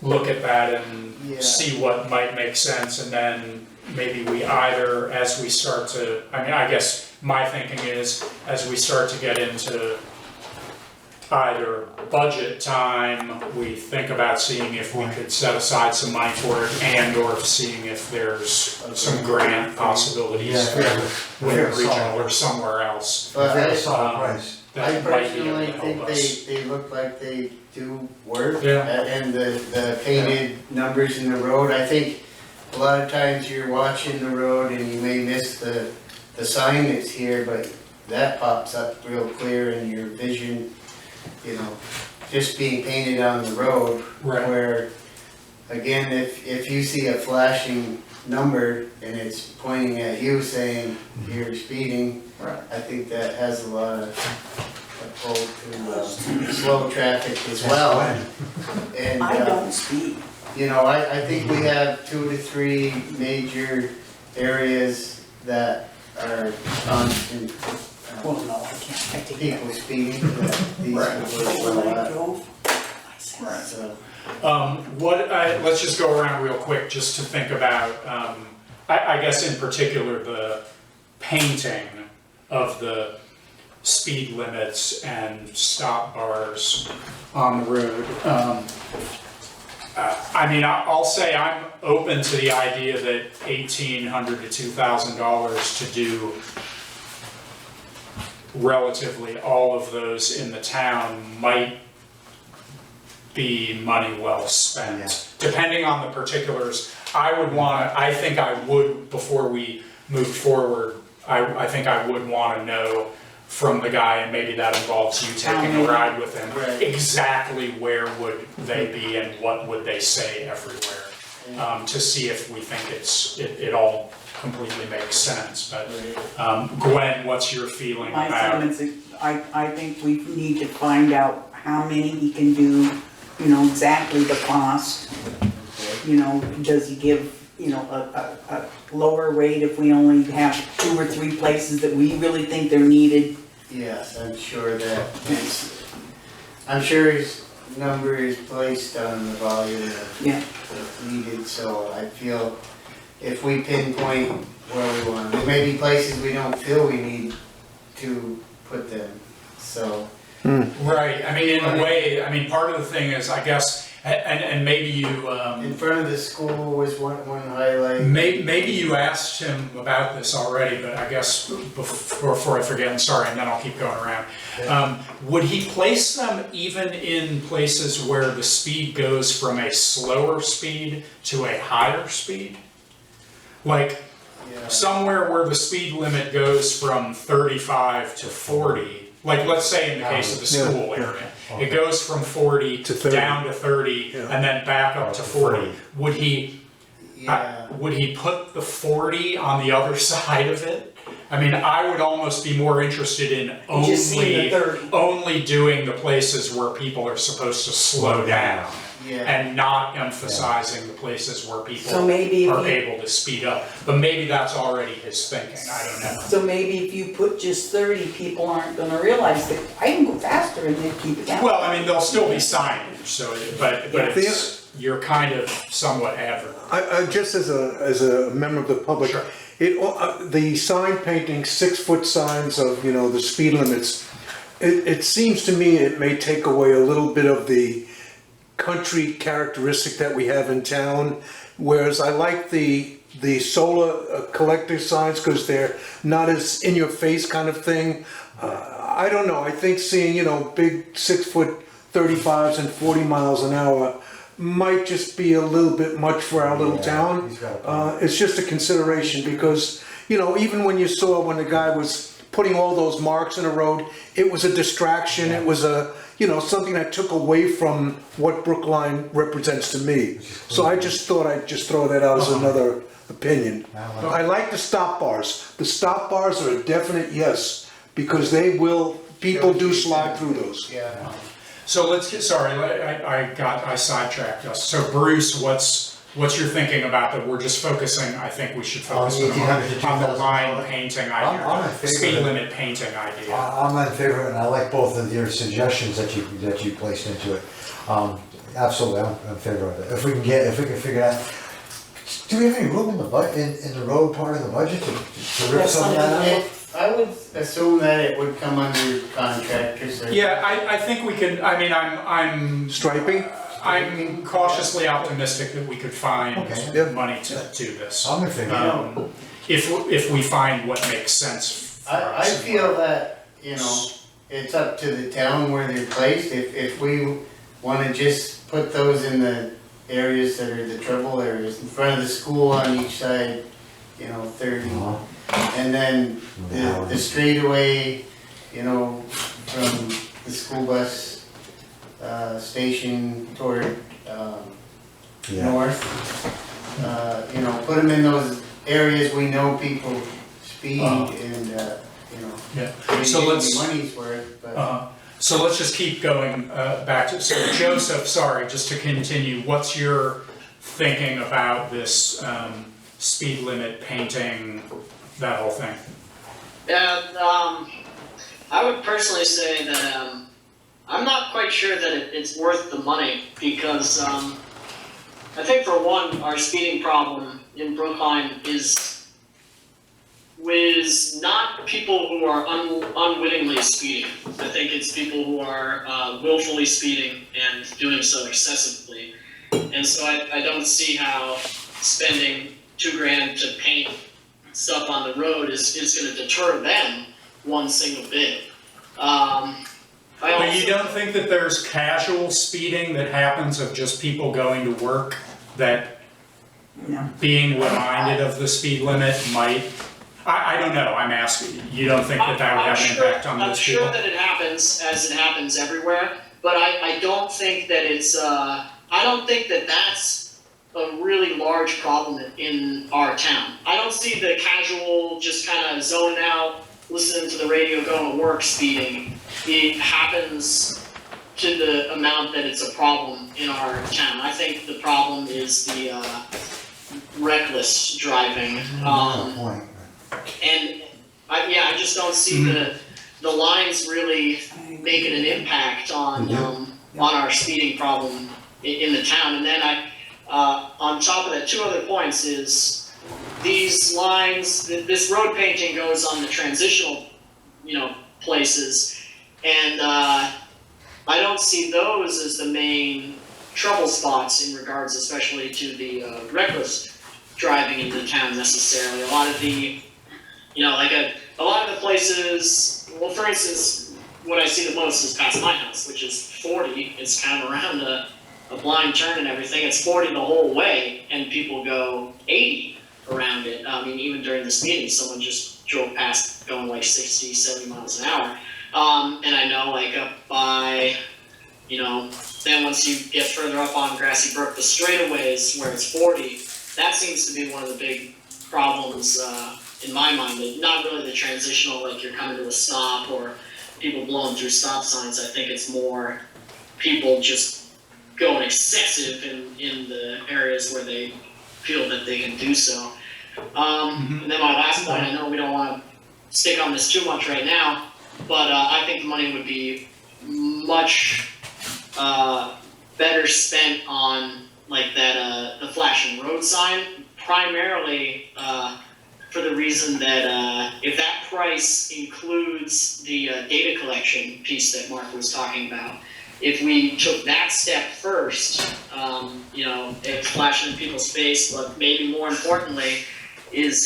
look at that and Yeah. see what might make sense, and then maybe we either, as we start to, I mean, I guess my thinking is, as we start to get into either budget time, we think about seeing if we could set aside some money for it, and or seeing if there's some grant possibilities Yeah, for yeah. Wyndham Yeah, Regional or somewhere else. But Very I, solid price. I That might be able personally to help think us. they look like they do work. Yeah. And the painted numbers in the road, I think a lot of times you're watching the road and you may miss the sign that's here, but that pops up real clear in your vision, you know, just being painted on the road. Right. Where, again, if you see a flashing number and it's pointing at you saying you're speeding, Right. I think that has a lot of pull to slow traffic as well. And, I don't speed. you know, I think we have 2 to 3 major areas that are constant, Well, no, I can't, I take people speeding, that these Right. people are When I well drove, Right. so. Let's just go around real quick just to think about, I guess in particular, the painting of the speed limits and stop bars on the road. I mean, I'll say I'm open to the idea that $1,800 to $2,000 to do relatively all of those in the town might be money well spent. Depending on the particulars, I think I would, before we move forward, I think I would want to know from the guy, and maybe that involves you taking a ride with him, Right. exactly where would they be and what would they say everywhere, to see if we think it all completely makes sense. But Gwen, what's your feeling my about? sentiments, I think we need to find out how many he can do, you know, exactly the cost. You know, does he give, you know, a lower rate if we only have 2 or 3 places that we really think they're needed? Yes, I'm sure that I'm sure his number is placed on the volume that's needed, so I feel if we pinpoint where we want, there may be places we don't feel we need to put them, so. Right, I mean, in a way, I mean, part of the thing is, I guess, and maybe you, In front of the school was one highlight. maybe you asked him about this already, but I guess before I forget, I'm sorry, and then I'll keep going around. Would he place them even in places where the speed goes from a slower speed to a higher speed? Like, somewhere where the speed limit goes from 35 to 40, like let's say in the case of the school area, it goes from 40 To 30. down to 30 and then back up to 40. Would he put the 40 on the other side of it? I mean, I would almost be more interested in Just seeing the 30. only doing the places where people are supposed to slow down. And not emphasizing the places where people So maybe if are you- able to speed up. But maybe that's already his thinking, I don't know. So maybe if you put just 30, people aren't gonna realize that I can go faster and then keep it down. Well, I mean, there'll still be signage, so, but it's, you're kind of somewhat advertising. I just as a member of the public, Sure. the sign painting, 6-foot signs of, you know, the speed limits, it seems to me it may take away a little bit of the country characteristic that we have in town, whereas I like the solar collector signs because they're not as in your face kind of thing. I don't know, I think seeing, you know, big 6-foot 35s and 40 miles an hour might just be a little bit much for our little town. It's just a consideration because, you know, even when you saw when the guy was putting all those marks in the road, it was a distraction, it was you know, something that took away from what Brookline represents to me. So I just thought I'd just throw that out as another opinion. I like the stop bars. The stop bars are a definite yes, because people do slide through those. Yeah. So let's get, sorry, I sidetracked us. So Bruce, what's your thinking about that? We're just focusing, I think we should focus on the line painting I'm in idea, favor speed of it. limit painting idea. I'm in favor, and I like both of your suggestions that you placed into it. Absolutely, I'm in favor of it. If we can figure out, do we have any room in the in the road part of the budget to rip some of that out? I would assume that it would come under contractors or. Yeah, I think we could, I mean, I'm Striping? I'm cautiously optimistic that we could find Okay. money to do this. I'm in favor. If we find what makes sense for I us. feel that, you know, it's up to the town where they're placed. If we wanna just put those in the areas that are the trouble areas. In front of the school on each side, 30. And then the straightaway, from the school bus station toward north. Put them in those areas we know people speed and, Yeah. maybe So let's- money's worth, but. So let's just keep going back to, so Joseph, sorry, just to continue, what's your thinking about this speed limit painting, that whole thing? Yeah, I would personally say that I'm not quite sure that it's worth the money because I think for one, our speeding problem in Brookline is not people who are unwittingly speeding. I think it's people who are willfully speeding and doing so excessively. And so I don't see how spending $2,000 to paint stuff on the road is going to deter them one single bit. But you don't think that there's casual speeding that happens of just people going to work that being reminded of the speed limit might, I don't know, I'm asking, you don't think that would have an impact on those people? I'm sure that it happens as it happens everywhere, but I don't think that it's, I don't think that that's a really large problem in our town. I don't see the casual, just kind of zoning out, listening to the radio, going to work speeding. It happens to the amount that it's a problem in our town. I think the problem is the reckless driving. Point. And I just don't see the lines really making an impact on our speeding problem in the town. And then on top of that, two other points is these lines, this road painting goes on the transitional, places, and I don't see those as the main trouble spots in regards, especially to the reckless driving into the town necessarily. A lot of the, a lot of the places, well, for instance, what I see the most is past my house, which is 40. It's kind of around a blind turn and everything. It's 40 the whole way, and people go 80 around it. I mean, even during this meeting, someone just drove past going like 60, 70 miles an hour. And I know up by, then once you get further up on Grassy Brook, the straightaways where it's 40, that seems to be one of the big problems in my mind. Not really the transitional, like you're coming to a stop or people blowing through stop signs. I think it's more people just going excessive in the areas where they feel that they can do so. And then my last point, I know we don't want to stick on this too much right now, but I think the money would be much better spent on the flashing road sign, primarily for the reason that if that price includes the data collection piece that Mark was talking about, if we took that step first, it's flashing in people's face, but maybe more importantly, it's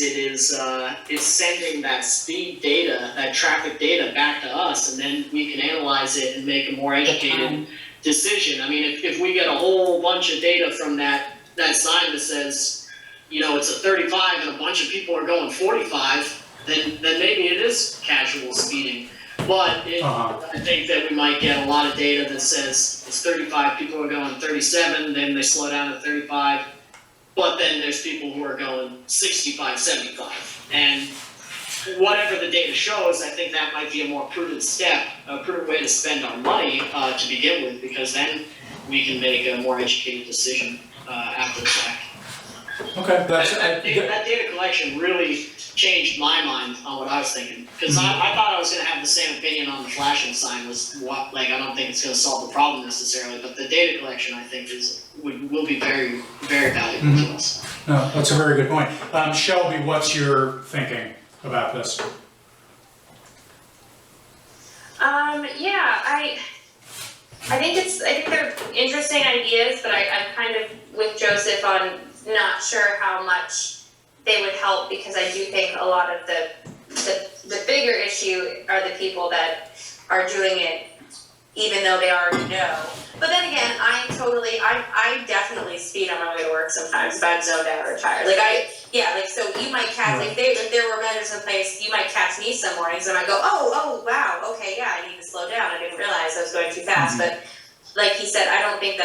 sending that speed data, that traffic data back to us, and then we can analyze it and make a more educated decision. I mean, if we get a whole bunch of data from that sign that says, it's a 35 and a bunch of people are going 45, then maybe it is casual speeding. But I think that we might get a lot of data that says it's 35, people are going 37, then they slow down to 35. But then there's people who are going 65, 75. And whatever the data shows, I think that might be a more prudent step, a prudent way to spend our money to begin with, because then we can make a more educated decision after the fact. Okay, That data collection really changed my mind on what I was thinking. Because I thought I was going to have the same opinion on the flashing sign I don't think it's going to solve the problem necessarily, but the data collection I think will be very, very valuable to us. No, that's a very good point. Shelby, what's your thinking about this? I think they're interesting ideas, but I'm kind of with Joseph on not sure how much they would help, because I do think a lot of the bigger issue are the people that are doing it even though they already know. But then again, I definitely speed on my way to work sometimes if I'm zoned out or tired. So you might catch, if there were measures in place, you might catch me some mornings and I go, oh, wow, okay, yeah, I need to slow down. I didn't realize I was going too fast. But like he said, I don't think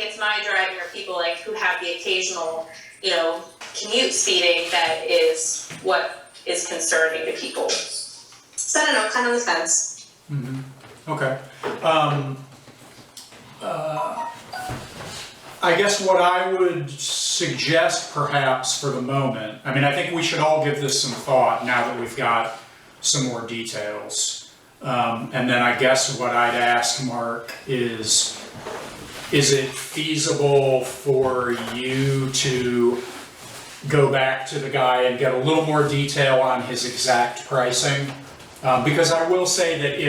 it's my driving or people like who have the occasional, commute speeding that is what is concerning to people. So I don't know, kind of on the fence. Okay. I guess what I would suggest perhaps for the moment, I mean, I think we should all give this some thought now that we've got some more details. And then I guess what I'd ask Mark is it feasible for you to go back to the guy and get a little more detail on his exact pricing? Because I will say that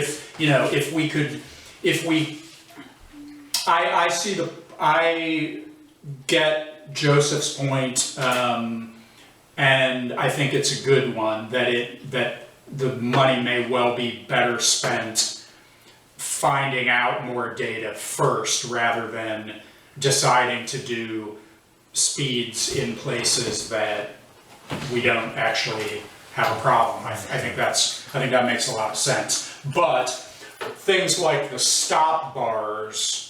I get Joseph's point, and I think it's a good one, that the money may well be better spent finding out more data first rather than deciding to do speeds in places that we don't actually have a problem. I think that makes a lot of sense. But things like the stop bars,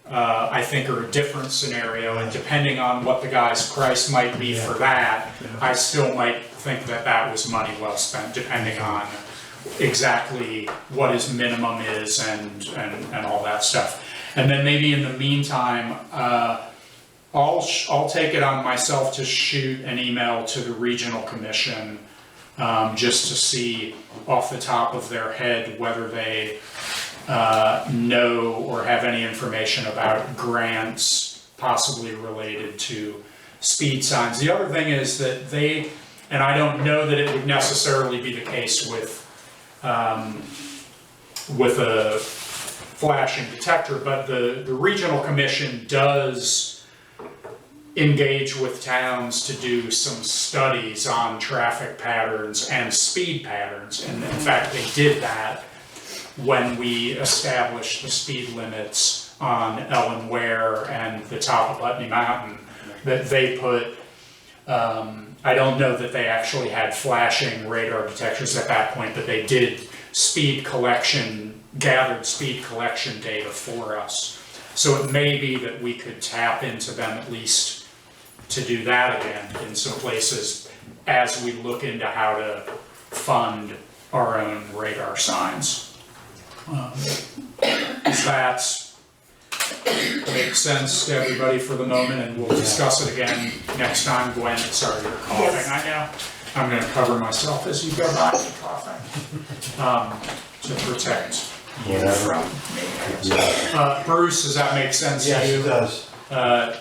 I think are a different scenario, and depending on what the guy's price might be for that, I still might think that was money well spent, depending on exactly what his minimum is and all that stuff. And then maybe in the meantime, I'll take it on myself to shoot an email to the regional commission just to see off the top of their head whether they know or have any information about grants possibly related to speed signs. The other thing is that and I don't know that it would necessarily be the case with a flashing detector, but the regional commission does engage with towns to do some studies on traffic patterns and speed patterns. And in fact, they did that when we established the speed limits on Ellen Ware and the top of Putney Mountain, that they put, I don't know that they actually had flashing radar detectors at that point, but they did gathered speed collection data for us. So it may be that we could tap into them at least to do that again in some places as we look into how to fund our own radar signs. Does that make sense to everybody for the moment? And we'll discuss it again next time. Gwen, sorry you're coughing. Yes. I know. I'm going to cover myself as you go by the coughing to protect you from me. Bruce, does that make sense to you? Yes, it does.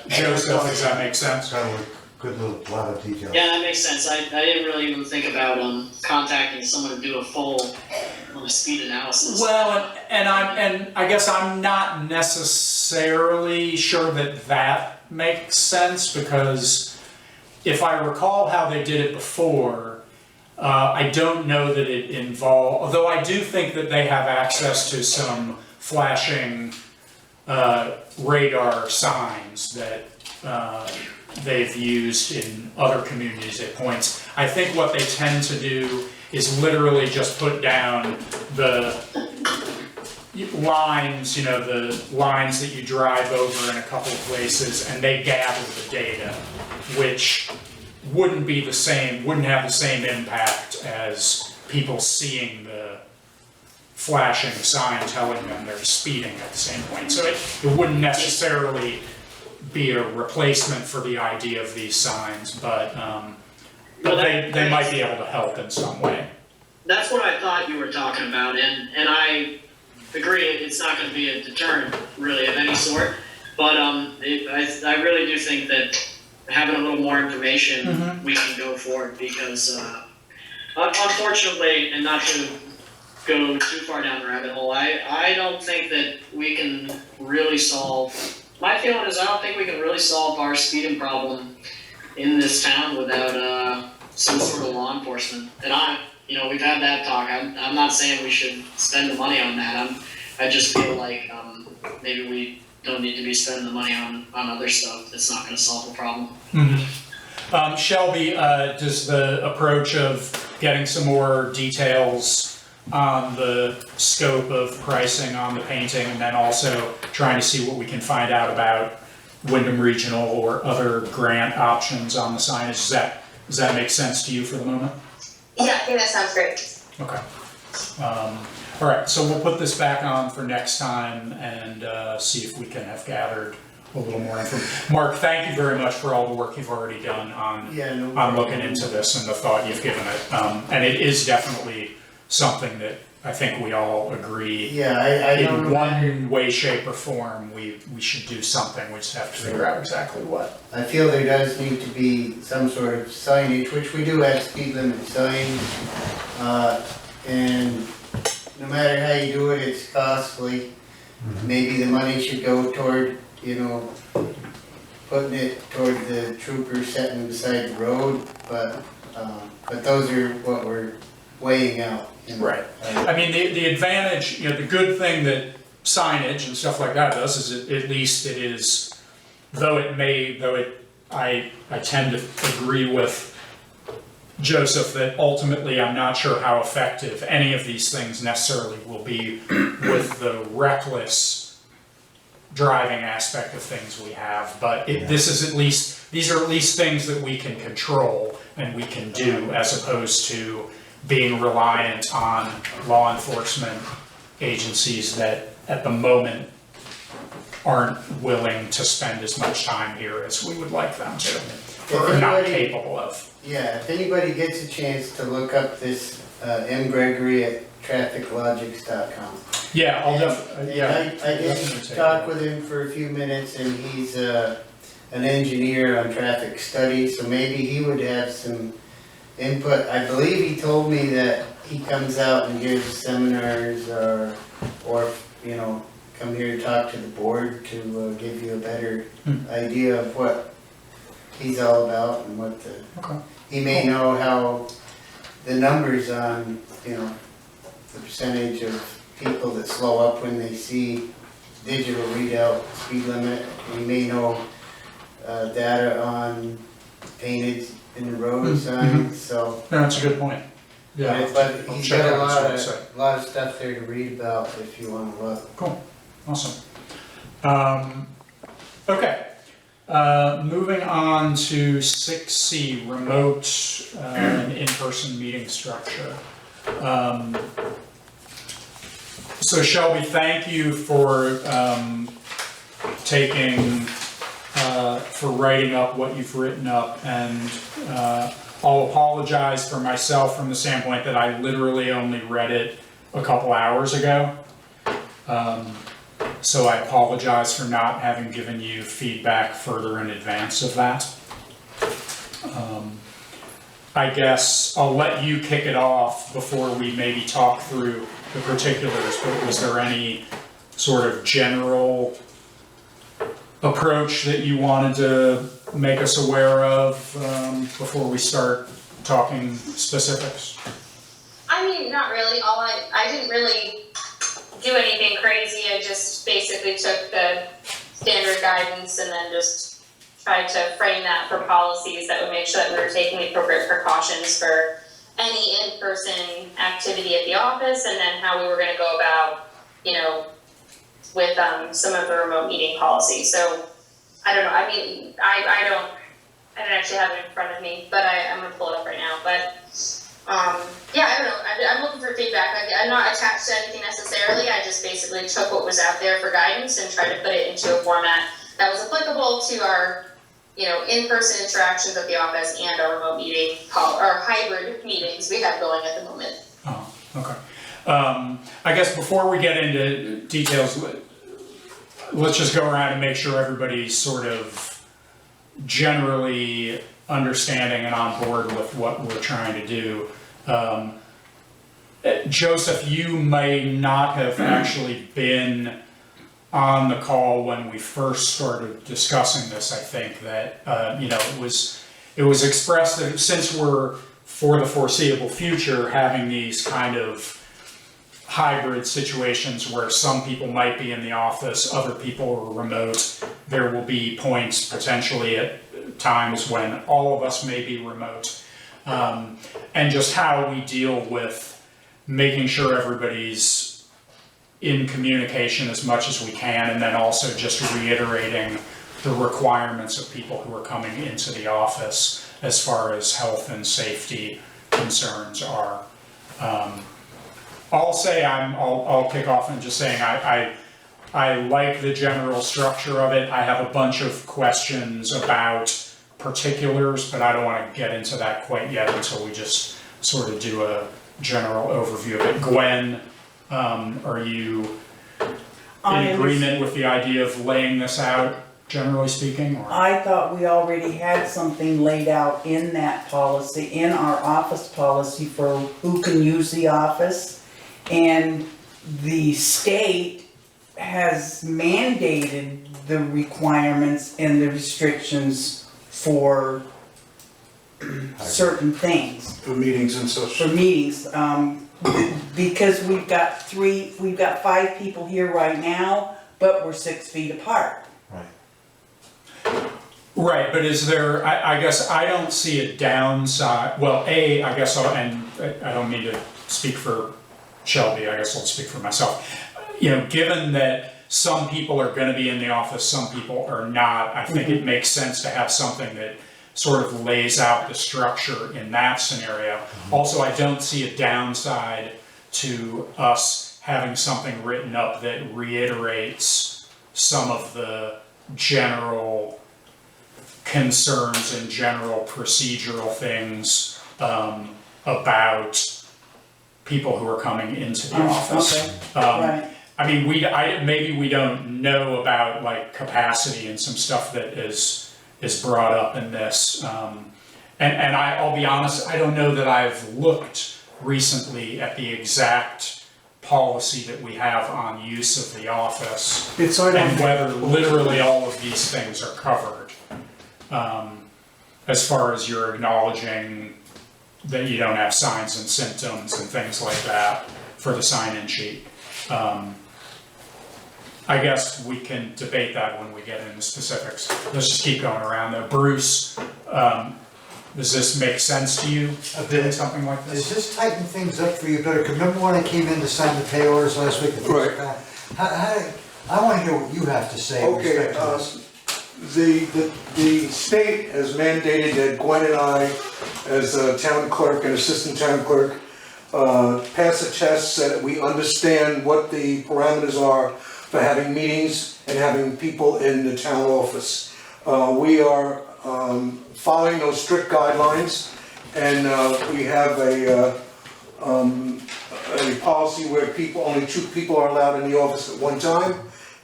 Joseph, does that make sense? Kind of a good little lot of detail. Yeah, that makes sense. I didn't really even think about contacting someone to do a full speed analysis. Well, and I guess I'm not necessarily sure that makes sense, because if I recall how they did it before, I don't know that it involved, although I do think that they have access to some flashing radar signs that they've used in other communities at points. I think what they tend to do is literally just put down the lines, the lines that you drive over in a couple of places, and they gather the data, which wouldn't have the same impact as people seeing the flashing sign telling them they're speeding at the same point. So it wouldn't necessarily be a replacement for the idea of these signs, but they might be able to help in some way. That's what I thought you were talking about, and I agree it's not going to be a deterrent really of any sort, but I really do think that having a little more information we can go forward, because unfortunately, and not to go too far down the rabbit hole, I don't think that we can really solve, my feeling is I don't think we can really solve our speeding problem in this town without some sort of law enforcement. And we've had that talk. I'm not saying we should spend the money on that. I just feel like, maybe we don't need to be spending the money on other stuff that's not gonna solve the problem. Shelby, does the approach of getting some more details on the scope of pricing on the painting, and then also trying to see what we can find out about Wyndham Regional or other grant options on the signage, does that make sense to you for the moment? Yeah, I think that sounds great. Okay. All right, so we'll put this back on for next time and see if we can have gathered a little more information. Mark, thank you very much for all the work you've already done on looking into this and the thought you've given it. And it is definitely something that I think we all agree. Yeah, I don't in know. one way, shape, or form, we should do something. We just have to figure out exactly what. I feel there does need to be some sort of signage, which we do have speed limit signs. And no matter how you do it, it's costly. Maybe the money should go toward, putting it toward the troopers sitting beside the road, but those are what we're weighing out. Right. I mean, the advantage, the good thing that signage and stuff like that does is at least it is, I tend to agree with Joseph that ultimately I'm not sure how effective any of these things necessarily will be with the reckless driving aspect of things we have, but these are at least things that we can control and we can do, as opposed to being reliant on law enforcement agencies that at the moment aren't willing to spend as much time here as we would like them to, or not capable of. Yeah, if anybody gets a chance to look up this M. Gregory at trafficlogics.com. Yeah, I'll definitely, I did talk with him for a few minutes, and he's an engineer on traffic studies, so maybe he would have some input. I believe he told me that he comes out and gives seminars or come here to talk to the board to give you a better idea of what he's all about and what he may know how the numbers on, the percentage of people that slow up when they see digital readout speed limit. He may know data on painted in the road signs, so. No, that's a good point. Yeah, But I'll he's check got out his website. a lot of stuff there to read about if you want to look. Cool, awesome. Okay, moving on to 6C, remote and in-person meeting structure. So Shelby, thank you for for writing up what you've written up, and I'll apologize for myself from the standpoint that I literally only read it a couple hours ago. So I apologize for not having given you feedback further in advance of that. I guess I'll let you kick it off before we maybe talk through the particulars, but was there any sort of general approach that you wanted to make us aware of before we start talking specifics? I mean, not really. I didn't really do anything crazy. I just basically took the standard guidance and then just tried to frame that for policies that would make sure that we were taking the appropriate precautions for any in-person activity at the office, and then how we were going to go about, with some of the remote meeting policies. So I don't know. I mean, I don't actually have it in front of me, but I'm going to pull it up right now. But yeah, I don't know. I'm looking for feedback. I'm not attached to anything necessarily. I just basically took what was out there for guidance and tried to put it into a format that was applicable to our, in-person interactions at the office and our remote meeting or hybrid meetings we have going at the moment. Oh, okay. I guess before we get into details, let's just go around and make sure everybody's sort of generally understanding and on board with what we're trying to do. Joseph, you may not have actually been on the call when we first started discussing this. I think that it was expressed that since we're for the foreseeable future, having these kind of hybrid situations where some people might be in the office, other people are remote. There will be points potentially at times when all of us may be remote. And just how we deal with making sure everybody's in communication as much as we can, and then also just reiterating the requirements of people who are coming into the office as far as health and safety concerns are. I'll kick off and just saying I like the general structure of it. I have a bunch of questions about particulars, but I don't want to get into that quite yet until we just sort of do a general overview of it. Gwen, are you in agreement with the idea of laying this out, generally speaking? Or? I thought we already had something laid out in that policy, in our office policy for who can use the office. And the state has mandated the requirements and the restrictions for certain things. For meetings and such. For meetings, because we've got 5 people here right now, but we're 6 feet apart. Right, but is there, I guess I don't see a downside, well, I guess, and I don't mean to speak for Shelby, I guess I'll speak for myself. You know, given that some people are gonna be in the office, some people are not, I think it makes sense to have something that sort of lays out the structure in that scenario. Also, I don't see a downside to us having something written up that reiterates some of the general concerns and general procedural things about people who are coming into the office. Okay, right. I mean, maybe we don't know about like capacity and some stuff that is brought up in this. And I'll be honest, I don't know that I've looked recently at the exact policy that we have on use of the office and whether literally all of these things are covered. As far as you're acknowledging that you don't have signs and symptoms and things like that for the sign-in sheet. I guess we can debate that when we get into specifics. Let's just keep going around though. Bruce, does this make sense to you, doing something like this? Does this tighten things up for you better? 'Cause remember when I came in to sign the pay orders last week? Right. I want to hear what you have to say with Okay, respect to this. the state has mandated that Gwen and I, as a town clerk and assistant town clerk, pass a test so that we understand what the parameters are for having meetings and having people in the town office. We are following those strict guidelines, and we have a policy where only 2 people are allowed in the office at one time,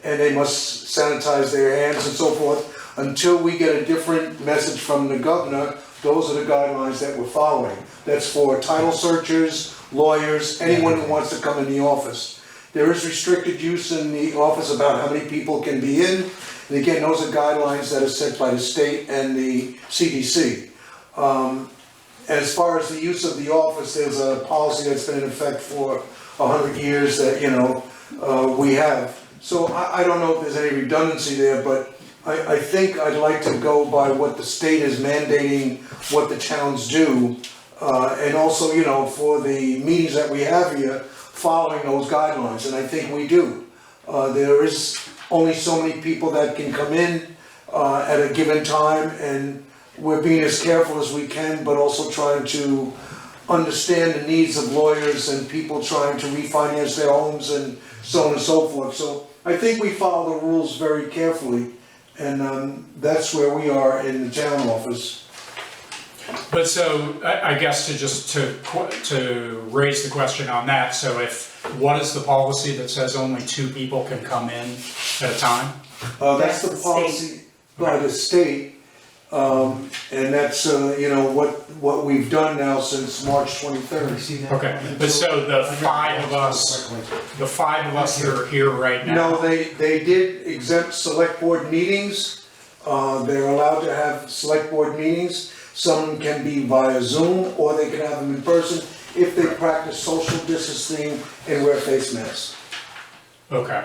and they must sanitize their hands and so forth. Until we get a different message from the governor, those are the guidelines that we're following. That's for title searchers, lawyers, anyone who wants to come in the office. There is restricted use in the office about how many people can be in. And again, those are guidelines that are set by the state and the CDC. As far as the use of the office, there's a policy that's been in effect for 100 years that, we have. So I don't know if there's any redundancy there, but I think I'd like to go by what the state is mandating, what the towns do. And also, for the meetings that we have here, following those guidelines, and I think we do. There is only so many people that can come in at a given time, and we're being as careful as we can, but also trying to understand the needs of lawyers and people trying to refinance their homes and so on and so forth. So I think we follow the rules very carefully, and that's where we are in the town office. But so, I guess to raise the question on that, so what is the policy that says only 2 people can come in at a time? That's the policy by the state, and that's, what we've done now since March 23rd. Okay, but so the 5 of us that are here right now? No, they did exempt select board meetings. They're allowed to have select board meetings. Some can be via Zoom, or they can have them in person if they practice social distancing and wear face masks. Okay.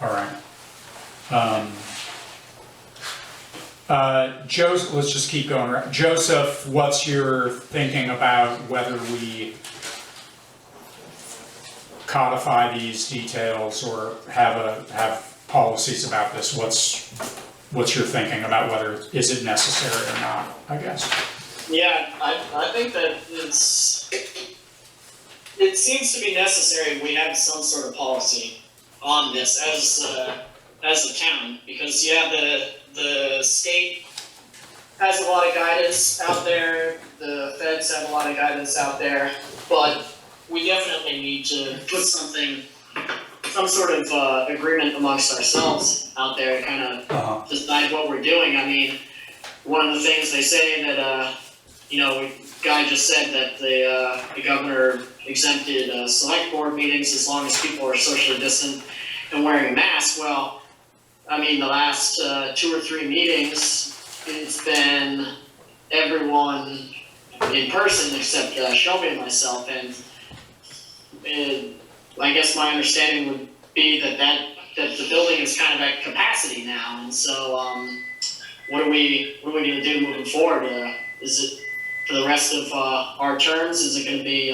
All right. Joseph, let's just keep going around. Joseph, what's your thinking about whether we codify these details or have policies about this? What's your thinking about whether is it necessary or not, I guess? Yeah, I think that it seems to be necessary we have some sort of policy on this as a town, because the state has a lot of guidance out there, the feds have a lot of guidance out there, but we definitely need to put some sort of agreement amongst ourselves out there to kind of decide what we're doing. I mean, one of the things they say that, Guy just said that the governor exempted select board meetings as long as people are socially distant and wearing a mask. Well, I mean, the last 2 or 3 meetings, it's been everyone in person except Shelby and myself, and I guess my understanding would be that the building is kind of at capacity now, and so what are we going to do moving forward? Is it for the rest of our terms? Is it going to be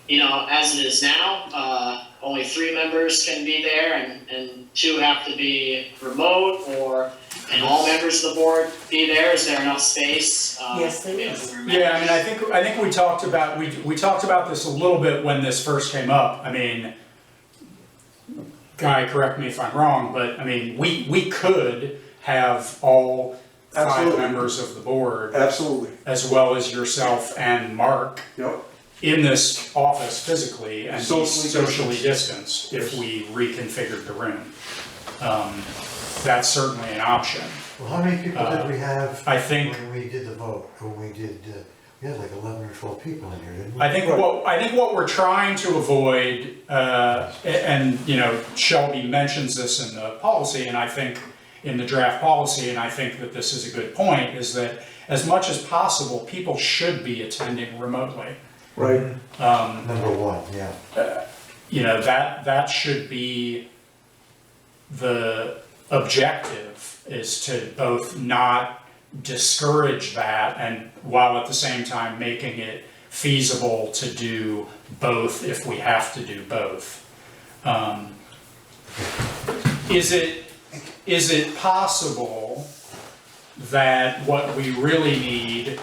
as it is now? Only 3 members can be there, and 2 have to be remote, and all members of the board be there? Is there enough space? Yes, there is. Yeah, I mean, I think we talked about this a little bit when this first came up. I mean, Guy, correct me if I'm wrong, but I mean, we could have all 5 Absolutely. members of the board, Absolutely. as well as yourself and Mark, Yep. in this office physically and be Socially socially distanced if we reconfigured the room. That's certainly an option. Well, how many people did we have I think when we did the vote? When we did, we had like 11 or 12 people in here, didn't we? I think what we're trying to avoid, and Shelby mentions this in the policy, and I think in the draft policy, and I think that this is a good point, is that as much as possible, people should be attending remotely. Right. Number 1, yeah. That should be the objective, is to both not discourage that, and while at the same time making it feasible to do both if we have to do both. Is it possible that what we really need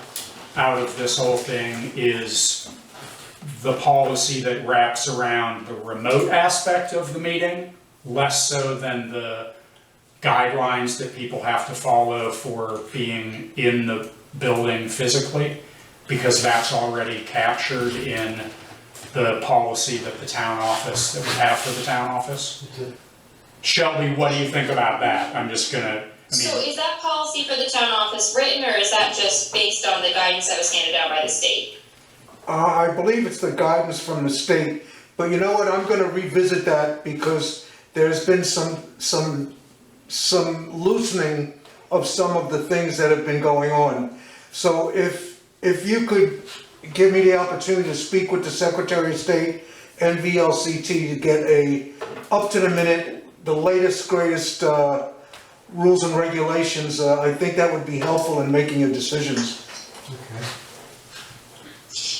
out of this whole thing is the policy that wraps around the remote aspect of the meeting, less so than the guidelines that people have to follow for being in the building physically, because that's already captured in the policy that we have for the town office? Shelby, what do you think about that? So is that policy for the town office written, or is that just based on the guidance that was handed down by the state? I believe it's the guidance from the state, but you know what, I'm gonna revisit that because there's been some loosening of some of the things that have been going on. So if you could give me the opportunity to speak with the Secretary of State and VLCT to get a up-to-the-minute, the latest, greatest rules and regulations, I think that would be helpful in making your decisions. Okay.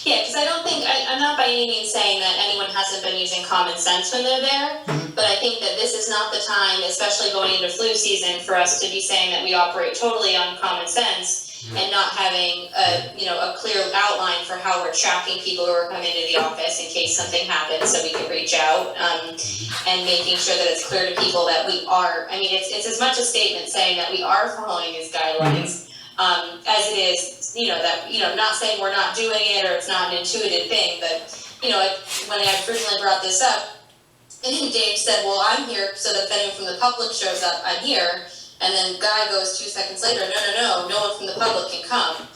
Yeah, because I don't think, I'm not by any means saying that anyone hasn't been using common sense when they're there, but I think that this is not the time, especially going into flu season, for us to be saying that we operate totally on common sense and not having a clear outline for how we're tracking people who are coming into the office in case something happens, so we can reach out, and making sure that it's clear to people that we are, I mean, it's as much a statement saying that we are following these guidelines, as it is, not saying we're not doing it or it's not an intuitive thing, but, when I originally brought this up, and Dave said, well, I'm here so that if anyone from the public shows up, I'm here. And then Guy goes 2 seconds later, no one from the public can come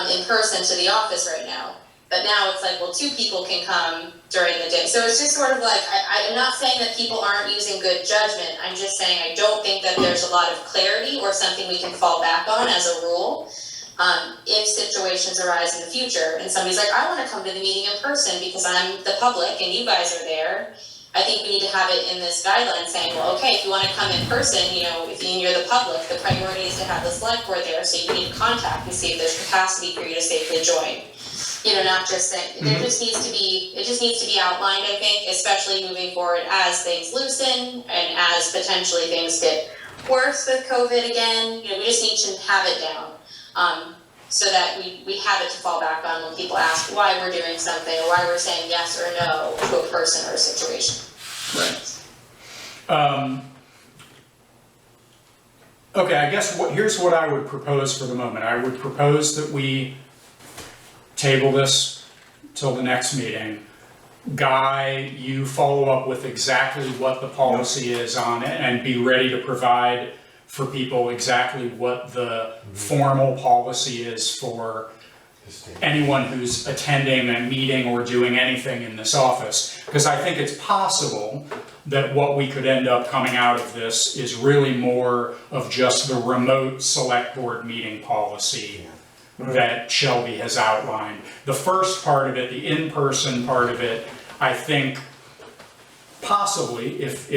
in person to the office right now. But now it's like, well, 2 people can come during the day. So it's just sort of like, I'm not saying that people aren't using good judgment. I'm just saying I don't think that there's a lot of clarity or something we can fall back on as a rule. If situations arise in the future and somebody's like, I want to come to the meeting in person because I'm the public and you guys are there, I think we need to have it in this guideline saying, well, okay, if you want to come in person, if you're the public, the priority is to have the select board there, so you need to contact and see if there's capacity for you to safely join. Not just saying, it just needs to be outlined, I think, especially moving forward as things loosen and as potentially things get worse with COVID again. We just need to have it down, so that we have it to fall back on when people ask why we're doing something or why we're saying yes or no to a person or a situation. Right. Okay, I guess here's what I would propose for the moment. I would propose that we table this till the next meeting. Guy, you follow up with exactly what the policy is on it and be ready to provide for people exactly what the formal policy is for anyone who's attending a meeting or doing anything in this office. Because I think it's possible that what we could end up coming out of this is really more of just the remote select board meeting policy that Shelby has outlined. The first part of it, the in-person part of it, I think possibly if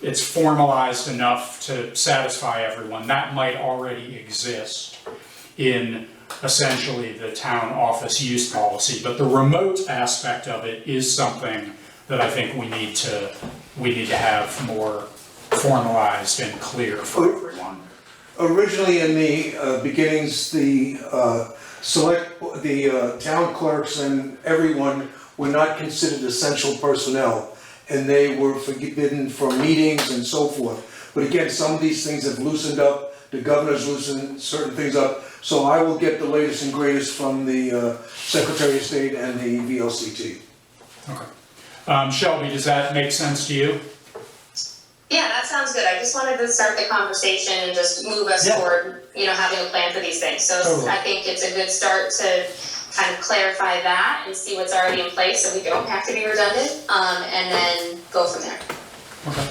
it's formalized enough to satisfy everyone, that might already exist in essentially the town office use policy. But the remote aspect of it is something that I think we need to have more formalized and clear for everyone. Originally in the beginnings, the town clerks and everyone were not considered essential personnel, and they were forbidden from meetings and so forth. But again, some of these things have loosened up, the governor's loosened certain things up, so I will get the latest and greatest from the Secretary of State and the VLCT. Okay. Shelby, does that make sense to you? Yeah, that sounds good. I just wanted to start the conversation and just move us toward, having a plan for these things. So totally. I think it's a good start to kind of clarify that and see what's already in place so we don't have to be redundant, and then go from there. Okay.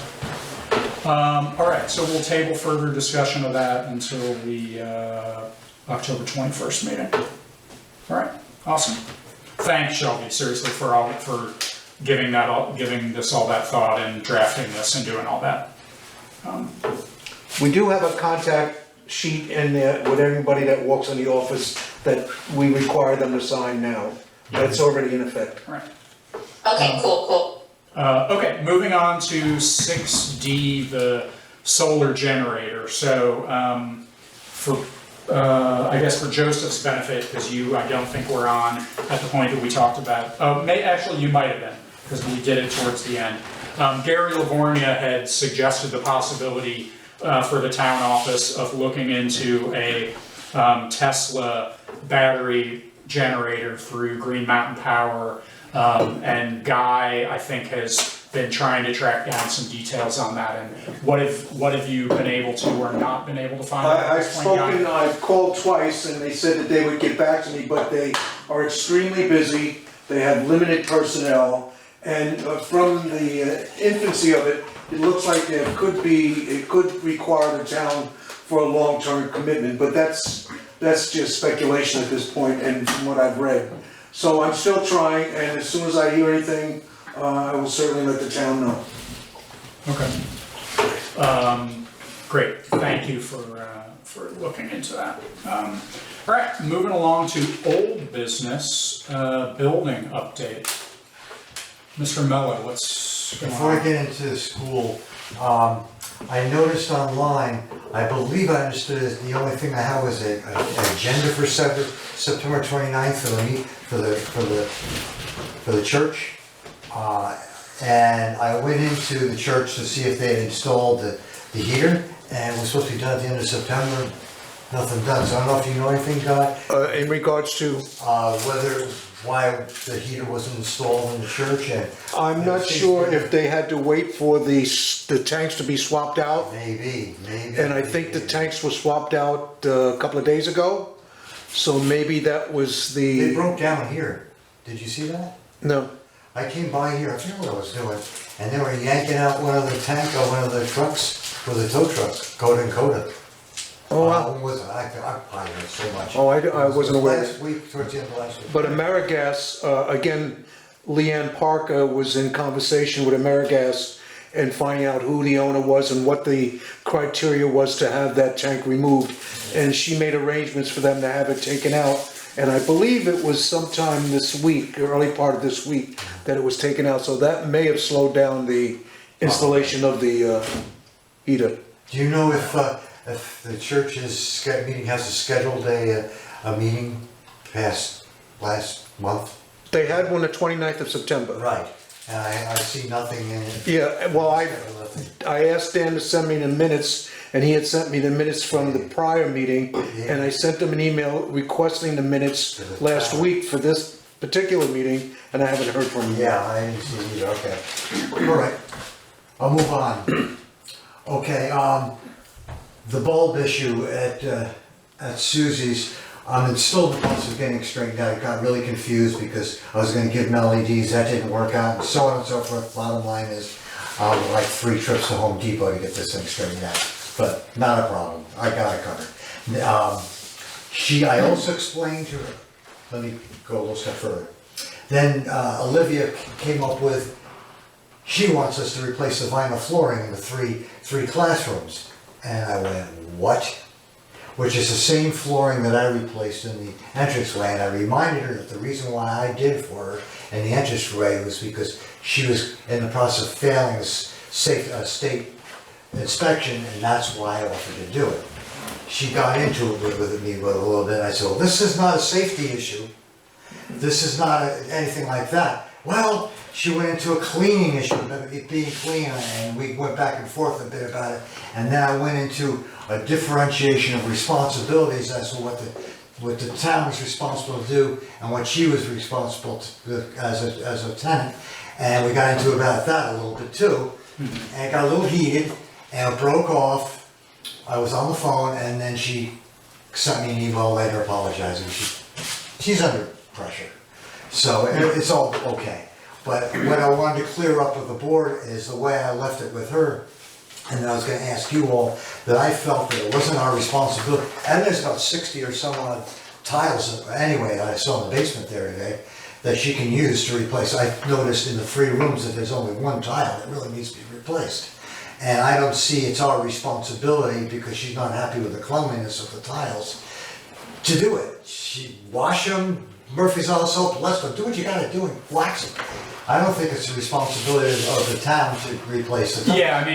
All right, so we'll table further discussion of that until the October 21st meeting. All right, awesome. Thanks, Shelby, seriously, for giving this all that thought and drafting this and doing all that. We do have a contact sheet in there with everybody that walks in the office that we require them to sign now. That's already in effect. Right. Okay, cool. Okay, moving on to 6D, the solar generator. So I guess for Joseph's benefit, because I don't think we're on at the point that we talked about. Actually, you might have been, because we did it towards the end. Gary Livornia had suggested the possibility for the town office of looking into a Tesla battery generator through Green Mountain Power. And Guy, I think, has been trying to track down some details on that. And what have you been able to or not been able to find out? I've called twice and they said that they would get back to me, but they are extremely busy. They have limited personnel. And from the infancy of it, it looks like it could require the town for a long-term commitment, but that's just speculation at this point and from what I've read. So I'm still trying, and as soon as I hear anything, I will certainly let the town know. Okay. Great, thank you for looking into that. All right, moving along to old business, building update. Mr. Mello, what's going on? Before I get into the school, I noticed online, I believe I understood it, the only thing I have was an agenda for September 29th for the church. And I went into the church to see if they had installed the heater, and it was supposed to be done at the end of September. Nothing done, so I don't know if you know anything, Guy? In regards to? Why the heater wasn't installed in the church. And I'm not sure if they had to wait for the tanks to be swapped out. Maybe. And I think the tanks were swapped out a couple of days ago. So maybe that was They the, broke down here. Did you see that? no, I came by here, I forget what I was doing, and they were yanking out one of the tank, or one of the trucks, for the tow trucks, Coda and Coda. oh wow. When was it? I probably heard so much. Oh, I It was wasn't aware. Last week, towards the end of last week. But AmeriGas, again, Leanne Parker was in conversation with AmeriGas and finding out who the owner was and what the criteria was to have that tank removed. And she made arrangements for them to have it taken out. And I believe it was sometime this week, early part of this week, that it was taken out. So that may have slowed down the installation of the heater. Do you know if the church's meeting has scheduled a meeting past last month? They had one the 29th of September. Right, and I see nothing in it. Yeah, well, Nothing. I asked Dan to send me the minutes, and he had sent me the minutes from the prior meeting, and I sent him an email requesting the minutes last week for this particular meeting, and I haven't heard from him. Yeah, I didn't see it either, okay. All right, I'll move on. Okay, the bulb issue at Susie's, I'm still in the process of getting straightened out. I got really confused because I was gonna give them LEDs, that didn't work out, and so on and so forth. Bottom line is, like 3 trips to Home Depot to get this thing straightened out, but not a problem, I got it covered. I also explained to her, let me go a little step further. Then Olivia came up with, she wants us to replace the vinyl flooring in the three classrooms. And I went, what? Which is the same flooring that I replaced in the entranceway. And I reminded her that the reason why I did for her in the entranceway was because she was in the process of failing a state inspection, and that's why I offered to do it. She got into it with me a little bit. I said, well, this is not a safety issue. This is not anything like that. Well, she went into a cleaning issue, it being clean, and we went back and forth a bit about it. And then I went into a differentiation of responsibilities as to what the town was responsible to do and what she was responsible to, as a tenant. And we got into about that a little bit too. And it got a little heated, and it broke off. I was on the phone, and then she sent me an email later apologizing. She's under pressure. So it's all okay. But what I wanted to clear up with the board is the way I left it with her, and then I was gonna ask you all, that I felt that it wasn't our responsibility. And there's about 60 or some odd tiles, anyway, that I saw in the basement there today, that she can use to replace. I noticed in the 3 rooms that there's only 1 tile that really needs to be replaced. And I don't see it's our responsibility, because she's not happy with the cleanliness of the tiles, to do it. She wash them, Murphy's Law soap, let's go, do what you gotta do and wax them. I don't think it's the responsibility of the town to replace the tile. Yeah,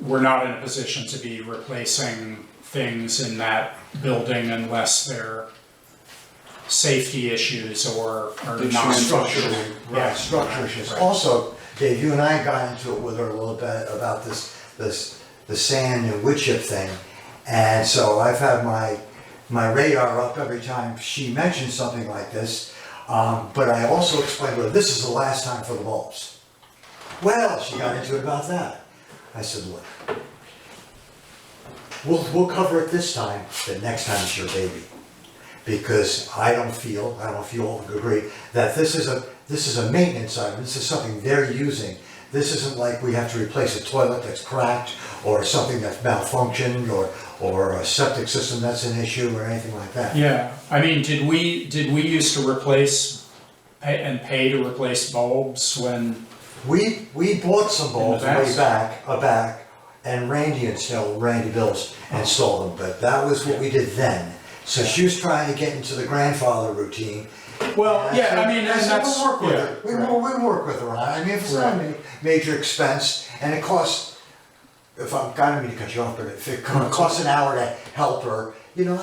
we're not in a position to be replacing things in that building unless they're safety issues or non-structural. Right, structure issues. Also, Dave, you and I got into it with her a little bit about the sand and wood chip thing. And so I've had my radar up every time she mentions something like this. But I also explained to her, this is the last time for the bulbs. Well, she got into it about that. I said, look, we'll cover it this time, but next time it's your baby. Because I don't feel agree that this is a maintenance item. This is something they're using. This isn't like we have to replace a toilet that's cracked, or something that's malfunctioned, or a septic system that's an issue, or anything like that. Yeah, I mean, did we used to pay to replace bulbs when? We bought some bulbs way back, and Randy Bills installed them, but that was what we did then. So she was trying to get into the grandfather routine. Well, yeah, I mean, and that's, we'll work with her. We work with her on it. I mean, if it's not a major expense, and it costs, I don't mean to cut you off, but if it costs an hour to help her, you know,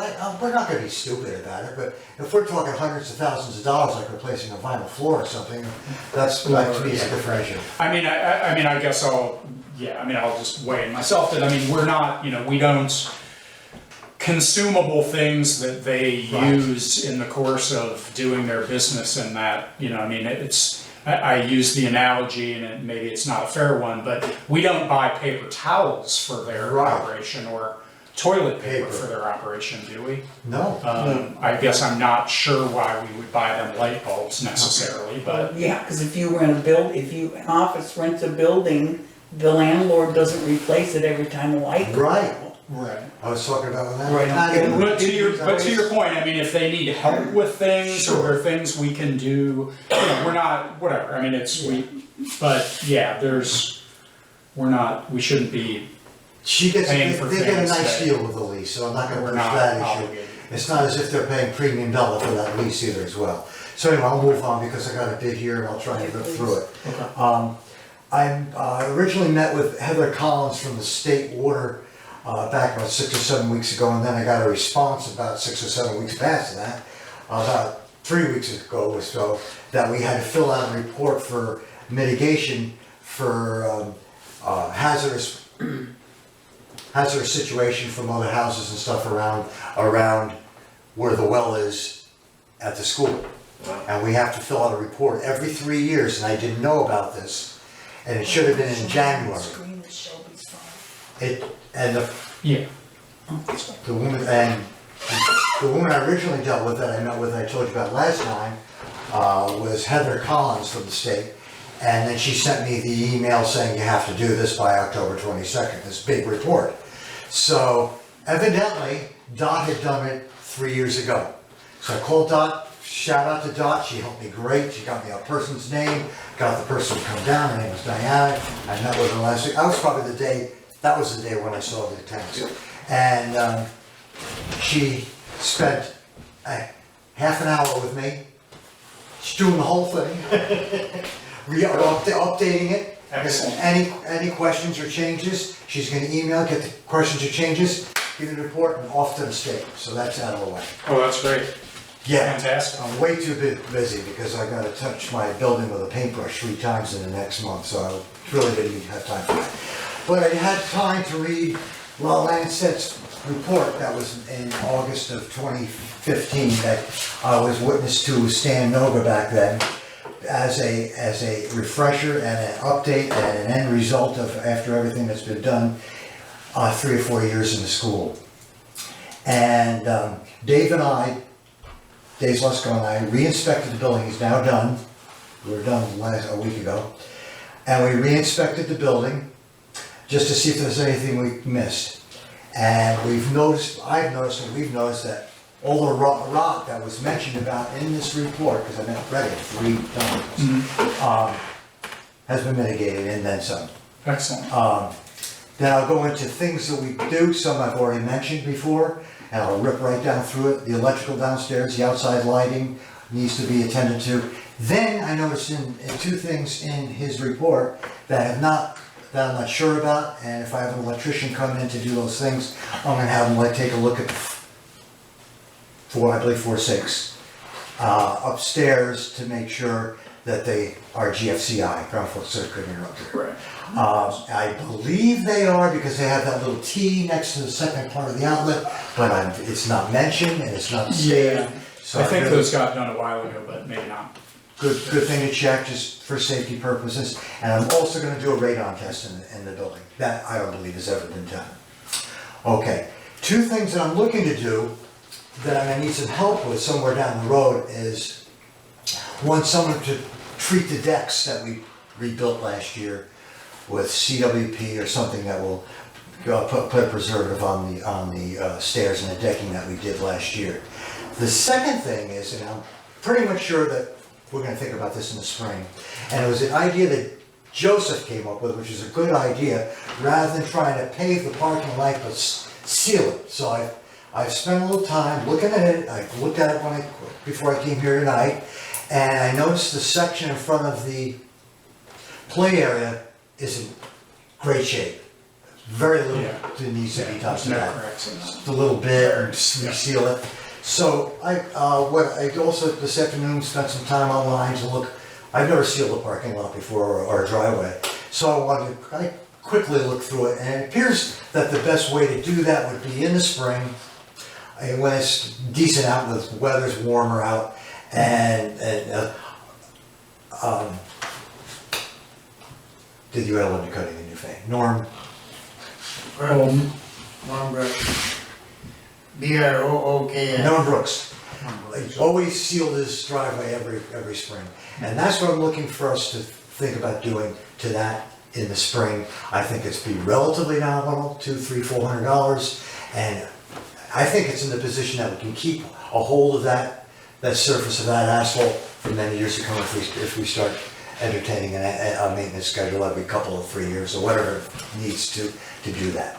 we're not gonna be stupid about it, but if we're talking hundreds of thousands of dollars, like replacing a vinyl floor or something, that's, to me, is a differential. I mean, I guess I'll just weigh in myself that, I mean, we're not, we don't, consumable things that they use in the course of doing their business, and that, I use the analogy, and maybe it's not a fair one, but we don't buy paper towels for their operation, or toilet paper Paper. for their operation, do we? No. I guess I'm not sure why we would buy them light bulbs necessarily, but Yeah, because if you rent a an office rents a building, the landlord doesn't replace it every time a light goes Right. out. right. I was talking about that. Right. Not even- But to your point, I mean, if they need help with things, Sure. or there are things we can do, you know, we're not, whatever, I mean, but yeah, we shouldn't be, She gets, Paying they for they get a things nice that- deal with the lease, so I'm not gonna we're push not that issue. obligated. It's not as if they're paying premium dollar for that lease either as well. So anyway, I'll move on because I got a bit here and I'll try and rip through it. I originally met with Heather Collins from the State Water back about 6 or 7 weeks ago, and then I got a response about 6 or 7 weeks past that, about 3 weeks ago or so, that we had to fill out a report for mitigation for hazardous situation from other houses and stuff around where the well is at the school. And we have to fill out a report every 3 years, and I didn't know about this, and it should have been in January. Yeah. The woman I originally dealt with, that I met with, I told you about last time, was Heather Collins from the state. And then she sent me the email saying you have to do this by October 22nd, this big report. So evidently, Dot had done it 3 years ago. So I called Dot, shout out to Dot, she helped me great, she got me a person's name, got the person to come down, her name was Diana. I met with her last week, that was the day when I saw the tanks. And she spent half an hour with me, she's doing the whole thing. Updating it. Excellent. Any questions or changes, she's gonna email, get the questions or changes, give me the report, and off to the state, so that's out of the way. Oh, that's great. Yeah, Fantastic. I'm way too busy because I gotta touch my building with a paintbrush 3 times in the next month, so I really didn't have time for that. But I had time to read Lancet's report that was in August of 2015 that I was witness to with Stan Nova back then, as a refresher and an update and an end result of after everything that's been done 3 or 4 years in the school. And Dave Lusko and I re-inspected the building. He's now done. We were done a week ago. And we re-inspected the building just to see if there's anything we missed. And we've noticed that all the rock that was mentioned about in this report, because I read it 3 times, has been mitigated and then some. Excellent. Then I'll go into things that we do, some I've already mentioned before, and I'll rip right down through it. The electrical downstairs, the outside lighting needs to be attended to. Then I noticed in 2 things in his report that I'm not sure about, and if I have an electrician come in to do those things, I'm gonna have them take a look at 4-6 upstairs to make sure that they are GFCI, ground fault circuit interrupted. Right. I believe they are because they have that little T next to the second part of the outlet, but it's not mentioned and it's not stated. Yeah. So I think really- those got done a while ago, but maybe not. Good thing to check just for safety purposes. And I'm also gonna do a radon test in the building. That I don't believe has ever been done. Okay, 2 things that I'm looking to do that I'm gonna need some help with somewhere down the road is, one, someone to treat the decks that we rebuilt last year with CWP or something that will put a preservative on the stairs and the decking that we did last year. The second thing is, and I'm pretty much sure that we're gonna think about this in the spring, and it was an idea that Joseph came up with, which is a good idea, rather than trying to pave the parking lot, but seal it. So I've spent a little time looking at it. I looked at it before I came here tonight, and I noticed the section in front of the play area is in great shape. Very little that needs to be done to that. Just a little bit, or just reseal it. So I also this afternoon spent some time online to look. I've never sealed a parking lot before or a driveway, so I quickly looked through it, and it appears that the best way to do that would be in the spring, when it's decent out, the weather's warmer out, and did you have one to cutting in your face? Norm? Norm Brooks. B-R-O-O-K-S. Norm Brooks. Always sealed his driveway every spring. And that's what I'm looking for us to think about doing to that in the spring. I think it's be relatively nominal, $200, $300, $400. And I think it's in the position that we can keep a hold of that surface of that asphalt for many years to come if we start entertaining a maintenance schedule every couple of 3 years or whatever it needs to do that.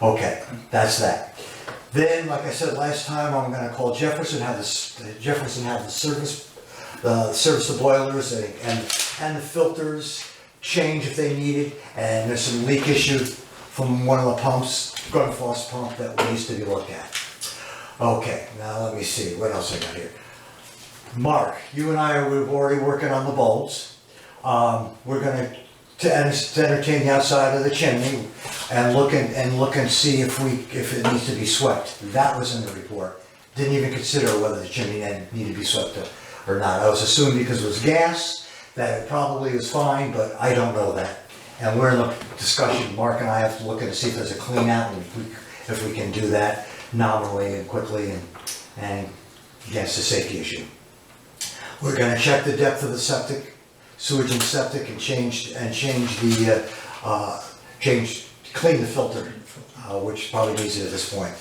Okay, that's that. Then, like I said last time, I'm gonna call Jefferson, have the service the boilers and the filters, change if they need it, and there's some leak issue from one of the pumps, Grundfos pump, that needs to be looked at. Okay, now let me see, what else I got here? Mark, you and I are already working on the bulbs. We're gonna entertain the outside of the chimney and look and see if it needs to be swept. That was in the report. Didn't even consider whether the chimney needed to be swept or not. I was assuming because it was gas that it probably was fine, but I don't know that. And we're in the discussion, Mark and I have to look at to see if there's a clean out and if we can do that nominally and quickly and against a safety issue. We're gonna check the depth of the septic, sewage and septic, and clean the filter, which probably needs it at this point.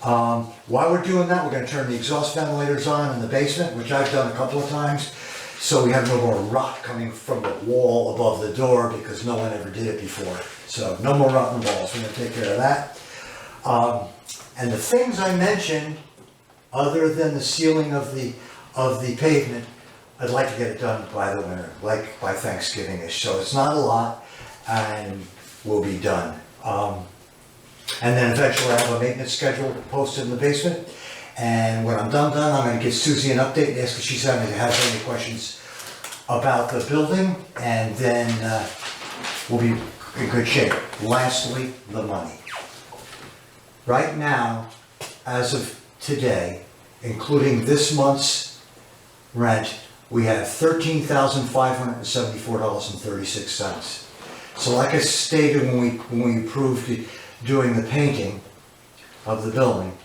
While we're doing that, we're gonna turn the exhaust ventilators on in the basement, which I've done a couple of times, so we have no more rot coming from the wall above the door because no one ever did it before. So no more rotten walls, we're gonna take care of that. And the things I mentioned, other than the sealing of the pavement, I'd like to get it done by the winter, like by Thanksgiving-ish. So it's not a lot, and we'll be done. And then eventually I have a maintenance schedule posted in the basement. And when I'm done, I'm gonna give Susie an update and ask if she's having any questions about the building, and then we'll be in good shape. Lastly, the money. Right now, as of today, including this month's rent, we have $13,574.36. So like I stated when we approved doing the painting of the building,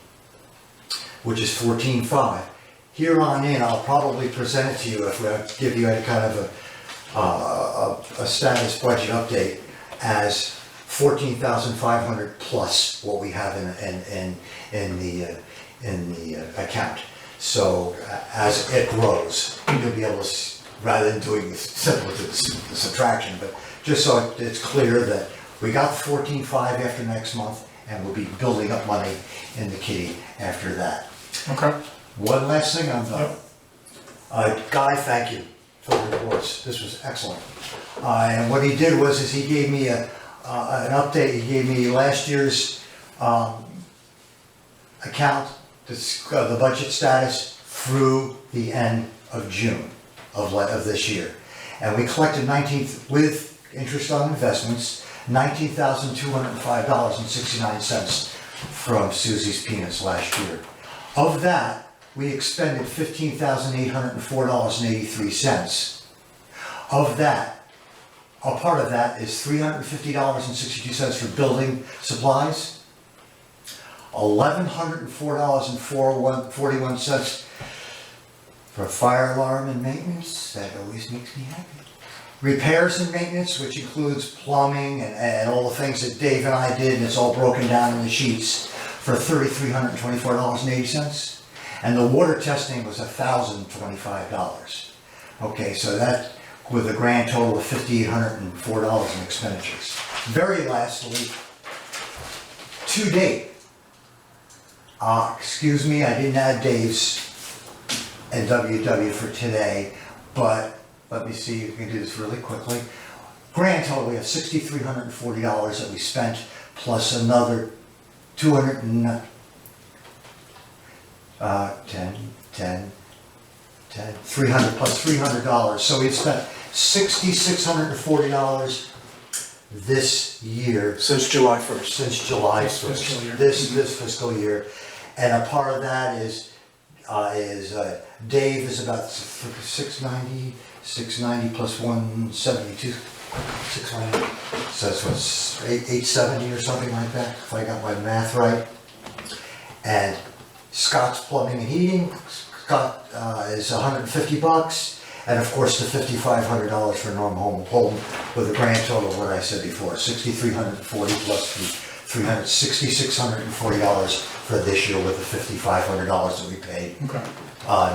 which is $14,500, here on in, I'll probably present it to you if we give you any kind of a status budget update as $14,500 plus what we have in the account. So as it grows, you'll be able to, rather than doing the subtraction, but just so it's clear that we got the $14,500 after next month, and we'll be building up money in the kitty after that. Okay. One last thing I'm done. Guy, thank you for the reports. This was excellent. And what he did was he gave me an update. He gave me last year's account, the budget status through the end of June of this year. And we collected with interest on investments, $19,205.69 from Susie's Peanuts last year. Of that, we expended $15,804.83. Of that, a part of that is $350.62 for building supplies, $1,104.41 for fire alarm and maintenance. That always makes me happy. Repairs and maintenance, which includes plumbing and all the things that Dave and I did, and it's all broken down in the sheets, for $3,324.80. And the water testing was $1,025. Okay, so that with a grand total of $5,804 in expenditures. Very lastly, to date, excuse me, I didn't add Dave's and WW for today, but let me see if we can do this really quickly. Grand total, we have $6,340 that we spent, plus another 300 plus $300. So we spent $6,640 this year. Since July 1st. Since July 1st. This fiscal year. And a part of that is Dave is about $690 plus $172 600, so that's what's 870 or something like that, if I got my math right. And Scott's Plumbing and Heating, Scott is $150, and of course the $5,500 for Norm Home with a grand total of what I said before, $6,340 plus the $6,640 for this year with the $5,500 that we paid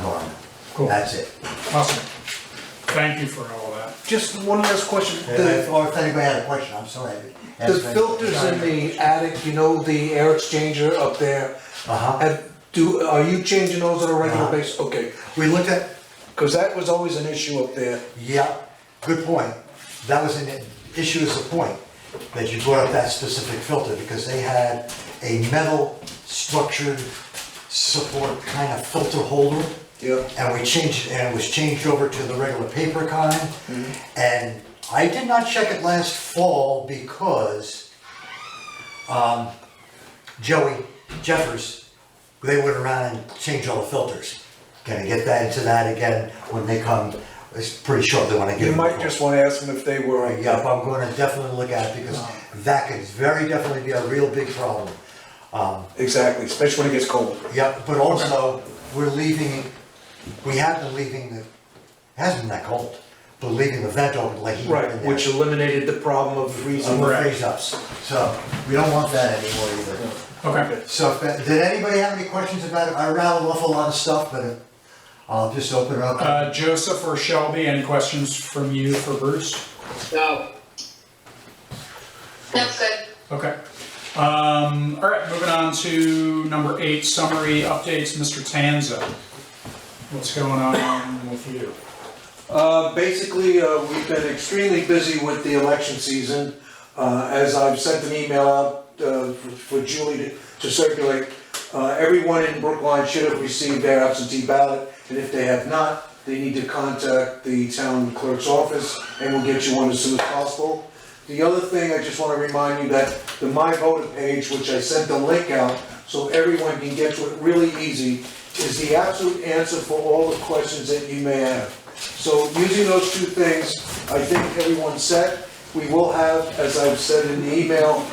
Norm. Cool. That's it. Awesome. Thank you for all that. Just one last question. Or if anybody had a question, I'm sorry. The filters in the attic, you know, the air exchanger up there, are you changing those on a regular basis? Okay, We looked at, because that was always an issue up there. yeah, good point. That was an issue is the point, that you brought up that specific filter, because they had a metal structured support kind of filter holder. Yeah. And we changed it, and it was changed over to the regular paper kind. And I did not check it last fall because Joey Jeffers, they went around and changed all the filters. Can I get that into that again when they come? It's pretty short, they want to give You them a might call. just want to ask them if they were. Yep, I'm going to definitely look at it because that could very definitely be a real big problem. Exactly, especially when it gets cold. Yep, but also we're leaving, we have been leaving the, it hasn't been that cold, but leaving the vent open like he Right, which eliminated the problem of freezing. freeze ups. So we don't want that anymore either. Okay. So did anybody have any questions about it? I rattled off a lot of stuff, but I'll just open it up. Joseph or Shelby, any questions from you for Bruce? No. That's good. Okay. All right, moving on to number 8, summary updates. Mr. Tanza, what's going on with you? Basically, we've been extremely busy with the election season. As I've sent an email out for Julie to circulate, everyone in Brookline should have received their absentee ballot, and if they have not, they need to contact the town clerk's office, and we'll get you one as soon as possible. The other thing, I just want to remind you that the My Voter page, which I sent the link out so everyone can get to it really easy, is the absolute answer for all the questions that you may have. So using those two things, I think everyone's set. We will have, as I've said in the email,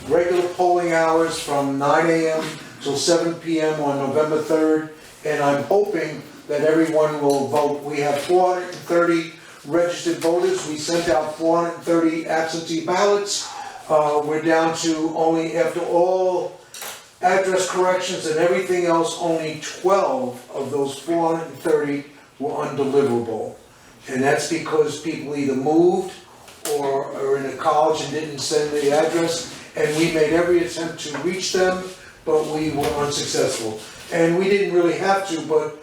regular polling hours from 9 a.m. till 7 p.m. on November 3rd, and I'm hoping that everyone will vote. We have 430 registered voters. We sent out 430 absentee ballots. We're down to only, after all address corrections and everything else, only 12 of those 430 were undeliverable. And that's because people either moved or are in a college and didn't send the address, and we made every attempt to reach them, but we were unsuccessful. And we didn't really have to, but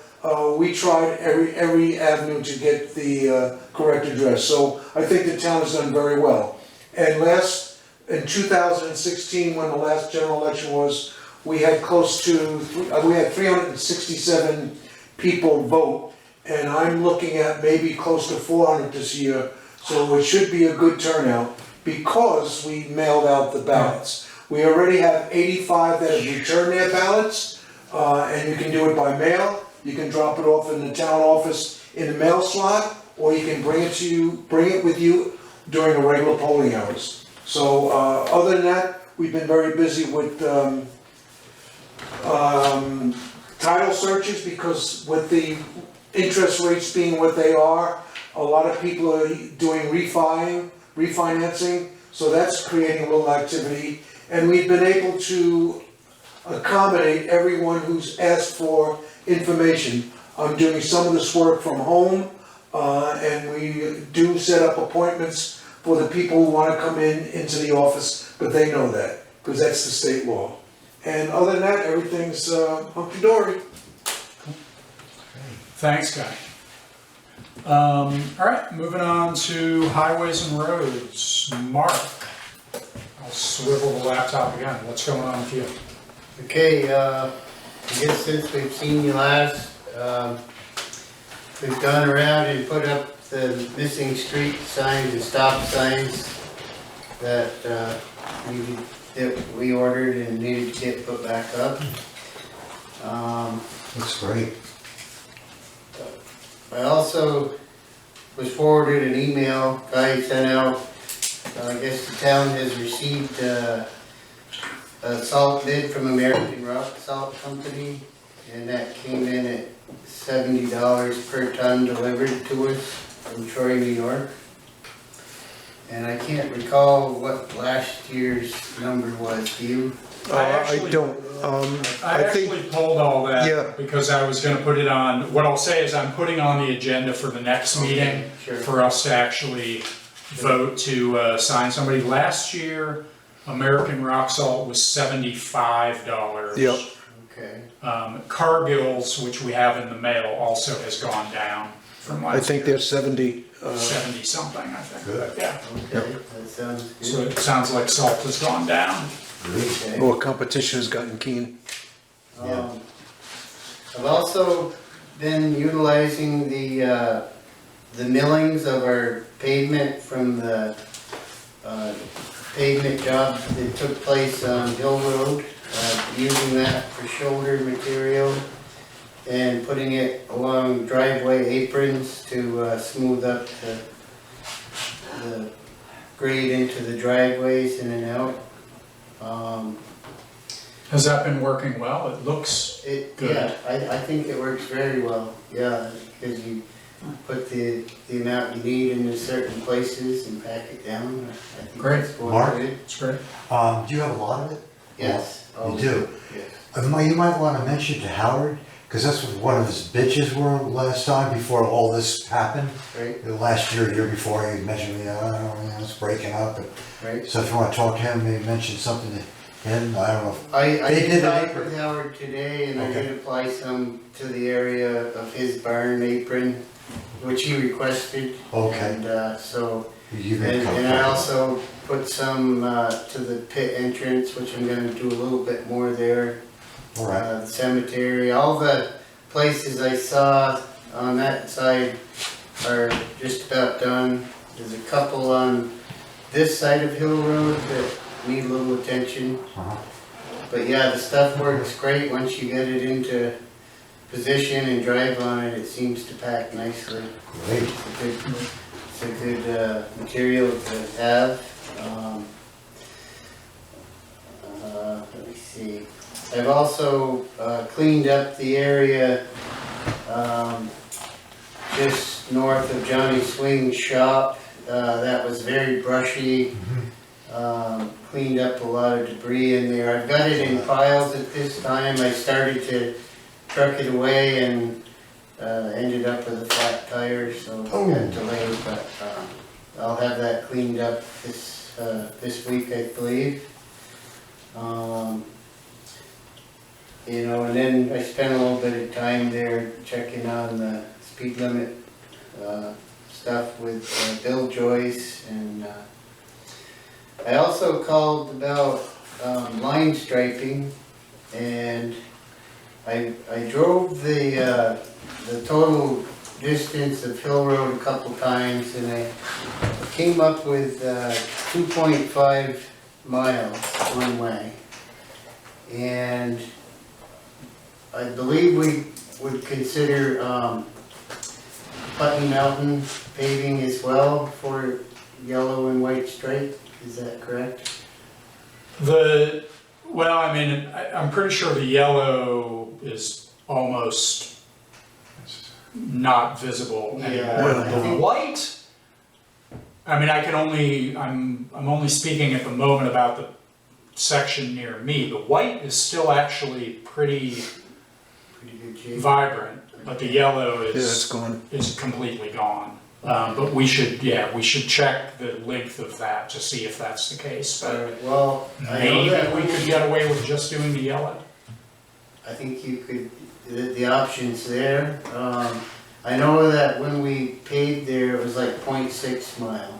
we tried every avenue to get the correct address. So I think the town has done very well. And in 2016, when the last general election was, we had we had 367 people vote, and I'm looking at maybe close to 400 this year. So it should be a good turnout because we mailed out the ballots. We already have 85 that have returned their ballots, and you can do it by mail. You can drop it off in the town office in the mail slot, or you can bring it with you during the regular polling hours. So other than that, we've been very busy with title searches, because with the interest rates being what they are, a lot of people are doing refinancing, so that's creating a little activity. And we've been able to accommodate everyone who's asked for information. I'm doing some of this work from home, and we do set up appointments for the people who want to come into the office, but they know that, because that's the state law. And other than that, everything's hunky-dory. Thanks, Guy. All right, moving on to highways and roads. Mark, I'll swivel the laptop again. What's going on with you? Okay, I guess since we've seen you last, we've gone around and put up the missing street signs and stop signs that we ordered and needed to get put back up. Looks great. I also was forwarded an email Guy sent out I guess the town has received a salt bid from American Rock Salt Company, and that came in at $70 per ton delivered to us from Troy, New York. And I can't recall what last year's number was, do you? I don't, I I think, actually pulled all that Yeah. because I was gonna put it on, what I'll say is I'm putting on the agenda for the next meeting Sure. for us to actually vote to sign somebody. Last year, American Rock Salt was $75. Yep. Okay. Cargill's, which we have in the mail, also has gone down from I last think year. they're 70. 70 something, I think. Good. Yeah, Okay, that sounds so good. it sounds like salt has gone down. Okay. More competition has gotten keen. I've also been utilizing the millings of our pavement from the pavement job that took place on Hill Road, using that for shoulder material and putting it along driveway aprons to smooth up the grade into the driveways in and out. Has that been working well? It looks good. Yeah, I think it works very well, yeah, because you put the amount you need into certain places and pack it down. I think Great. it's going Mark? good. It's great. Do you have a lot of it? Yes. You do? Yes. You might want to mention to Howard, because that's what one of his bitches were last time before all this happened. Right, The last year he mentioned, it's breaking up. right. So if you want to talk to him, maybe mention something to him, I don't know. I They did did an talk apron. with Howard today, and I Okay. did apply some to the area of his barn apron, which he requested. Okay. And so, You and can and I also put some to the pit entrance, which I'm gonna do a little bit more there. All right. The cemetery, all the places I saw on that side are just about done. There's a couple on this side of Hill Road that need a little attention. Uh-huh. But yeah, the stuff works great once you get it into position and drive on it. It seems to pack nicely. Great. It's a good material to have. Let me see. I've also cleaned up the area just north of Johnny Swing's shop. That was very brushy. Cleaned up a lot of debris in there. I've got it in piles at this time. I started to truck it away and ended up with a flat tire, so it got delayed, but I'll have that cleaned up this week, I believe. And then I spent a little bit of time there checking on the speed limit stuff with Bill Joyce, and I also called about line striping, and I drove the total distance of Hill Road a couple times, and I came up with 2.5 miles one way. And I believe we would consider Putney Mountain paving as well for yellow and white stripe. Is that correct? Well, I mean, I'm pretty sure the yellow is almost not visible anymore. Yeah, I The think- white, I mean, I'm only speaking at the moment about the section near me. The white is still actually pretty Pretty good shape. vibrant, but the yellow Yeah, it's is gone. completely gone. But we should check the length of that to see if that's the case, but Well, I know maybe that we could get away with just doing the yellow. I think you could, the options there. I know that when we paid there, it was like 0.6 mile.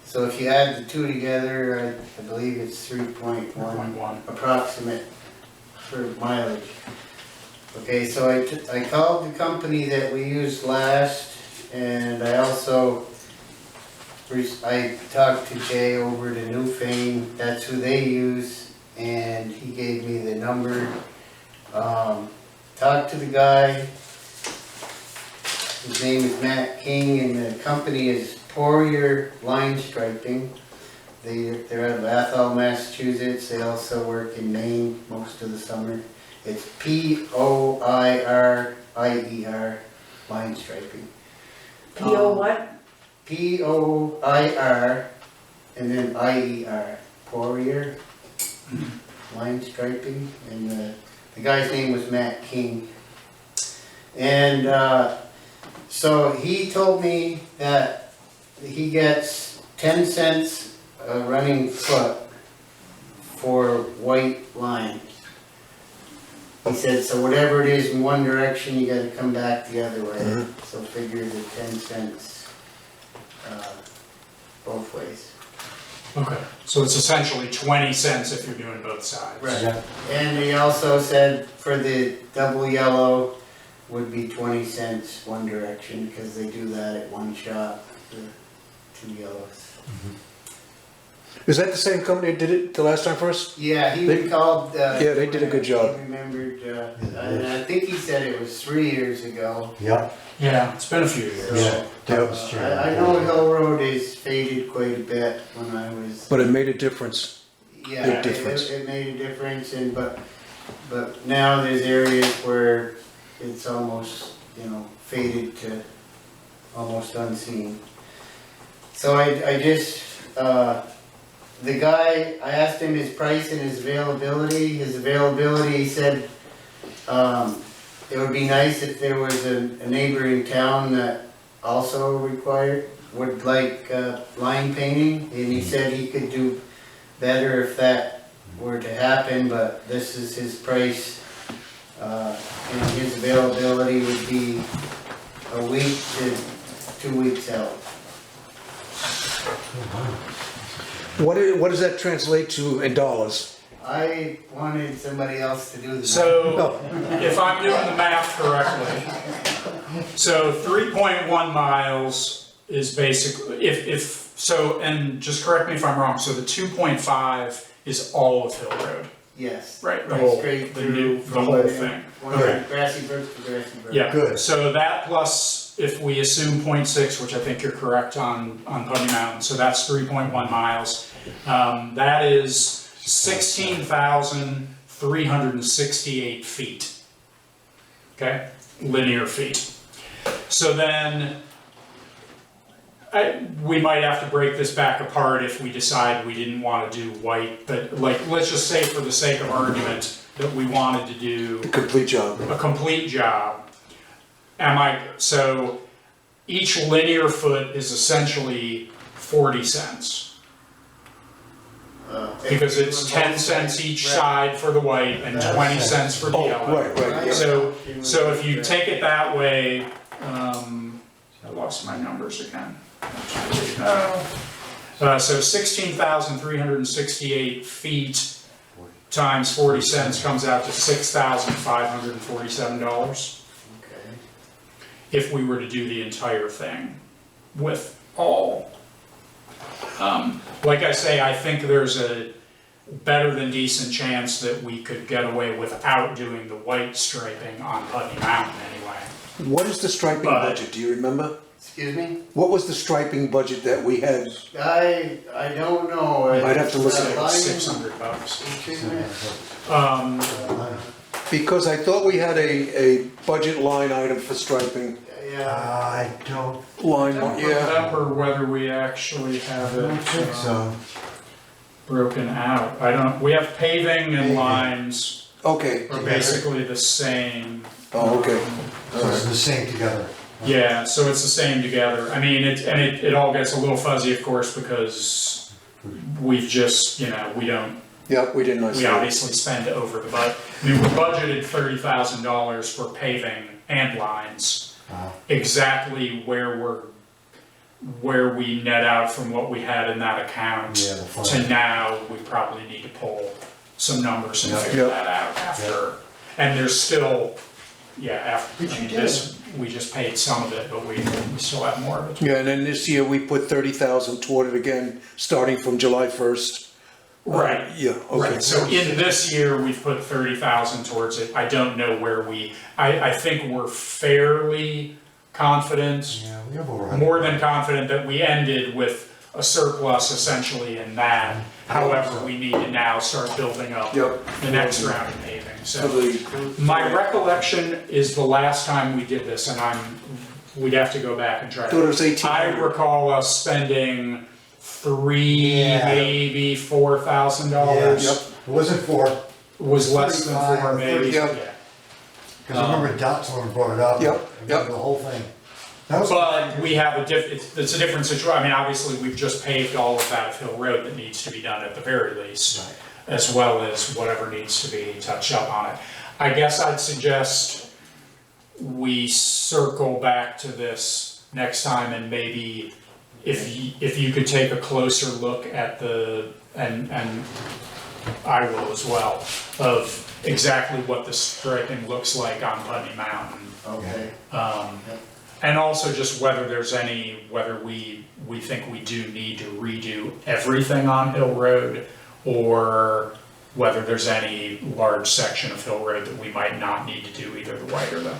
So if you add the two together, I believe it's 3.1 1.1. approximate for mileage. Okay, so I called the company that we used last, and I also, I talked to Jay over to Newfane, that's who they use, and he gave me the number. Talked to the guy, his name is Matt King, and the company is Poirier Line Striping. They're out of Athol, Massachusetts. They also work in Maine most of the summer. It's P-O-I-R-I-E-R Line Striping. P.O. what? P-O-I-R and then I-E-R. Poirier Line Striping. And the guy's name was Matt King. And so he told me that he gets 10 cents a running foot for white lines. He said, so whatever it is in one direction, you gotta come back the other way. So figure the 10 cents both ways. Okay, so it's essentially 20 cents if you're doing both sides. Yeah. And he also said for the double yellow would be 20 cents one direction, because they do that at one shot, the 2 yellows. Is that the same company that did it the last time for us? Yeah, he They- called. Yeah, they did a good job. He remembered, and I think he said it was 3 years ago. Yep, Yeah, it's been a few years. yeah, that was true. I know Hill Road is faded quite a bit when I was. But it made a difference. Yeah, big difference. it made a difference, and but now there's areas where it's almost, faded to almost unseen. So I just, the guy, I asked him his price and his availability. His availability, he said, it would be nice if there was a neighboring town that also would like line painting, and he said he could do better if that were to happen, but this is his price, and his availability would be a week to 2 weeks out. What does that translate to in dollars? I wanted somebody else to do the. So, if I'm doing the math correctly, so 3.1 miles is basically, so, and just correct me if I'm wrong, so the 2.5 is all of Hill Road, Yes. right? The Right, whole, straight the through whole thing. Okay. Grassy Brook to Grassy Brook. Yeah, Good. so that plus, if we assume 0.6, which I think you're correct on Putney Mountain, so that's 3.1 miles. That is 16,368 feet. Okay, linear feet. So then, we might have to break this back apart if we decide we didn't want to do white, but let's just say for the sake of argument that we wanted to do The complete job. a complete job. So each linear foot is essentially 40 cents. Because it's 10 cents each side for the white and 20 cents for the Oh, yellow. right, yeah. So if you take it that way, I lost my numbers again. So 16,368 feet times 40 cents comes out to $6,547 Okay. if we were to do the entire thing with all. Like I say, I think there's a better than decent chance that we could get away without doing the white striping on Putney Mountain anyway. What is the striping But- budget? Do you remember? Excuse me? What was the striping budget that we had? I don't know. I'd have to look at it. It's $600. Line- Because I thought we had a budget line item for striping. Yeah, I don't Line, I don't yeah. remember whether we actually have it think so. broken out. We have paving and lines Okay. are basically the same. Oh, okay. So it's the same together. Yeah, so it's the same together. I mean, it all gets a little fuzzy, of course, because we've just, we don't, Yeah, we didn't know. we obviously spend over the budget. I mean, we budgeted $30,000 for paving and lines. Exactly where we net out from what we had in that account Yeah, the fund. to now, we probably need to pull some numbers and Yeah. figure Yeah. that out after. And there's still, after, we just paid some of it, but we still have more of it. Yeah, and then this year we put 30,000 toward it again, starting from July 1st. Right. Yeah, okay. Right, so in this year, we've put 30,000 towards it. I don't know where I think we're fairly confident, Yeah, we have over. more than confident that we ended with a surplus essentially in that. However, we need to now start building up the next round of paving, so. My recollection is the last time we did this, and we'd have to go back and try Thought it was to. 1,800. I recall us spending Yeah. maybe $4,000. Yes. It wasn't 4, Was less than 4 35, maybe, yep. yeah. because I remember Dot's one brought it up. Yep, I remember the whole thing. That was. But we have it's a different situation. I mean, obviously, we've just paved all of that Hill Road that needs to be done at the very least, Right. as well as whatever needs to be touched up on it. I guess I'd suggest we circle back to this next time, and maybe if you could take a closer look at and I will as well, of exactly what the striping looks like on Putney Mountain. Okay. And also just whether we think we do need to redo everything on Hill Road, or whether there's any large section of Hill Road that we might not need to do either the way or the,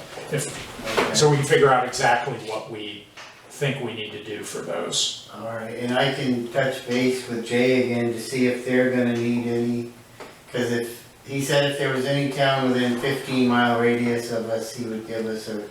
so we can figure out exactly what we think we need to do for those. Alright, and I can touch base with Jay again to see if they're gonna need any, cause he said if there was any town within 15-mile radius of us, he would give us a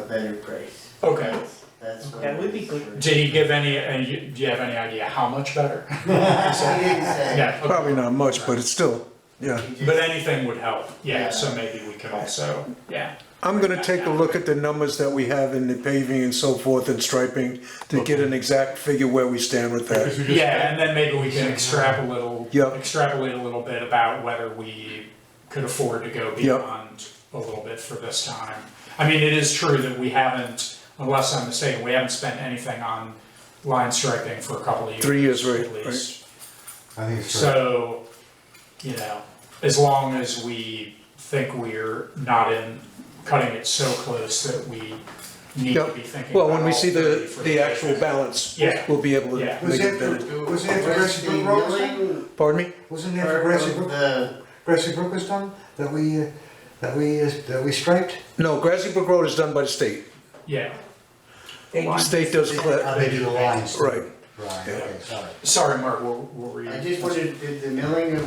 better price. Okay. That's what. That would be it good. was. Did he give do you have any idea how much better? He didn't say. Yeah, okay. Probably not much, but it's still, yeah. He just- But anything would help, yeah, Yeah. so maybe we could also, yeah. I'm gonna take a look at the numbers that we have in the paving and so forth and striping to get an exact figure where we stand with that. Yeah, and then maybe we can extrapolate Yep. a little bit about whether we could afford to go beyond a little bit for this time. I mean, it is true that we haven't, unless I'm mistaken, we haven't spent anything on line striping for a couple of years. 3 years, right, At least. I think it's true. So, as long as we think we're not cutting it so close that we need to Yep. be thinking Well, about when we all see 30 for the actual balance, Yeah. we'll be able to Yeah. Was make it it better. was it after Was Grassy the Brook Road was done? milling Pardon me? Wasn't it after part Grassy of Brook? the, Grassy Brook was done, that we striped? No, Grassy Brook Road is done by the state. Yeah. The state does How they do the lines. Right. Right, okay, sorry. Sorry, Mark, what were you? I just wondered, did the milling of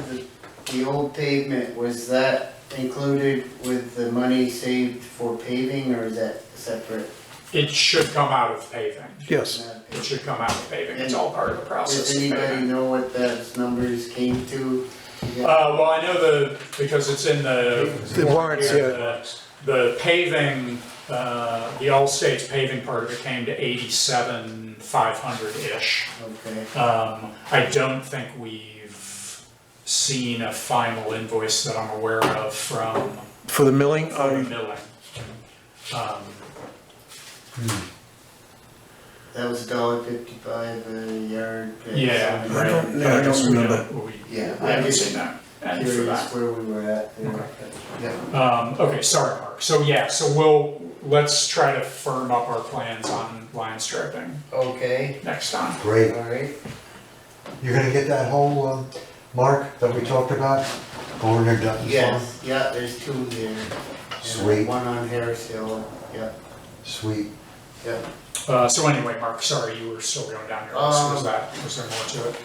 the old pavement, was that included with the money saved for paving, or is that separate? It should come out of paving. Yes. It should come out of paving, it's all part of the process Does of anybody paving. know what those numbers came to? Well, I know because it's in the. The warrants, yeah. The paving, the all states paving part of it came to 87,500-ish. Okay, I don't think we've seen a final invoice that I'm aware of from For the milling, milling. that was $1.55 a yard. Yeah, I right. don't- yeah, I don't We remember. Yeah, We I haven't just seen that. And for curious that. where we were at there. Okay. Yeah. Okay, sorry, Mark. So let's try to firm up our plans on line striping Okay, next time. Great. alright. You're gonna get that whole, mark that we talked about over near Dutton's farm? Yes, yeah, there's 2 there. And Sweet. one on Harris Hill, yeah, Sweet. yeah. So anyway, Mark, sorry, you were still going down your list. Was there more to it?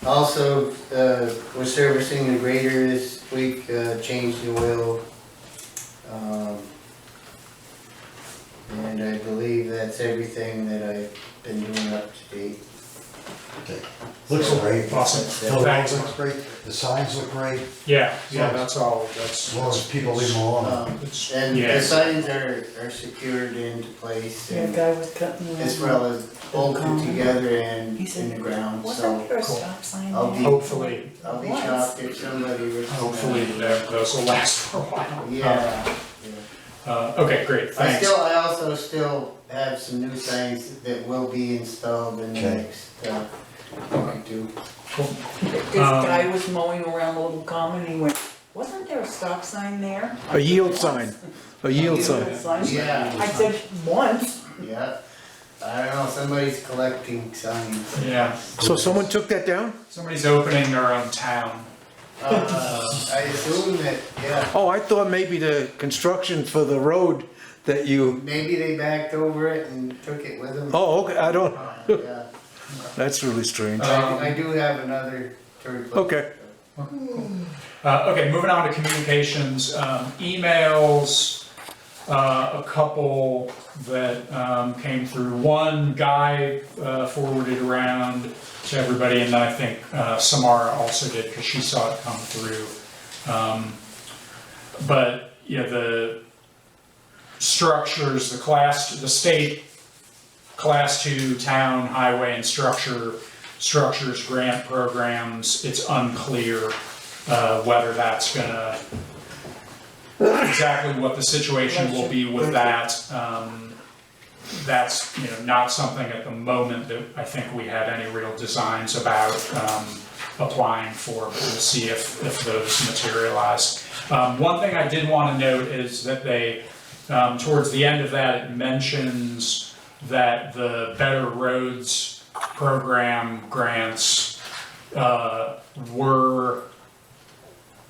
Also, we're servicing the grader this week, changed the oil. And I believe that's everything that I've been doing up to date. Okay. Looks great. Awesome. Hill Road Thanks. looks great, the signs look great, Yeah, that's all, that's. as long as people leave them alone. It's- And yeah. the signs are secured into place Yeah, and guy was cutting the. as well as bolted together and He said, in the ground, wasn't so there a Cool. stop sign I'll there? be- Hopefully, I'll be shocked if somebody would. hopefully those will last for a while. Yeah, yeah. Okay, great, thanks. I also still have some new signs that will be installed in the Okay. next, week or two. This guy was mowing around the little common, and he went, wasn't there a stop sign there? a yield sign, a yield sign. Yeah. I said, once. Yeah, I don't know, somebody's collecting signs. Yeah, So someone took that down? somebody's opening their own town. I assume that, yeah, Oh, I thought maybe the construction for the road that you, maybe they backed over it and took it with them. oh, okay, I don't, Yeah, that's really strange. I do have another to replace. Okay. Okay, moving on to communications, emails, a couple that came through. One guy forwarded around to everybody, and then I think Samara also did because she saw it come through. But yeah, the structures, the state class 2 town highway and structures grant programs, it's unclear whether that's gonna, exactly what the situation will be with that. That's, not something at the moment that I think we have any real designs about applying for, but we'll see if those materialize. One thing I did want to note is that they, towards the end of that, it mentions that the Better Roads program grants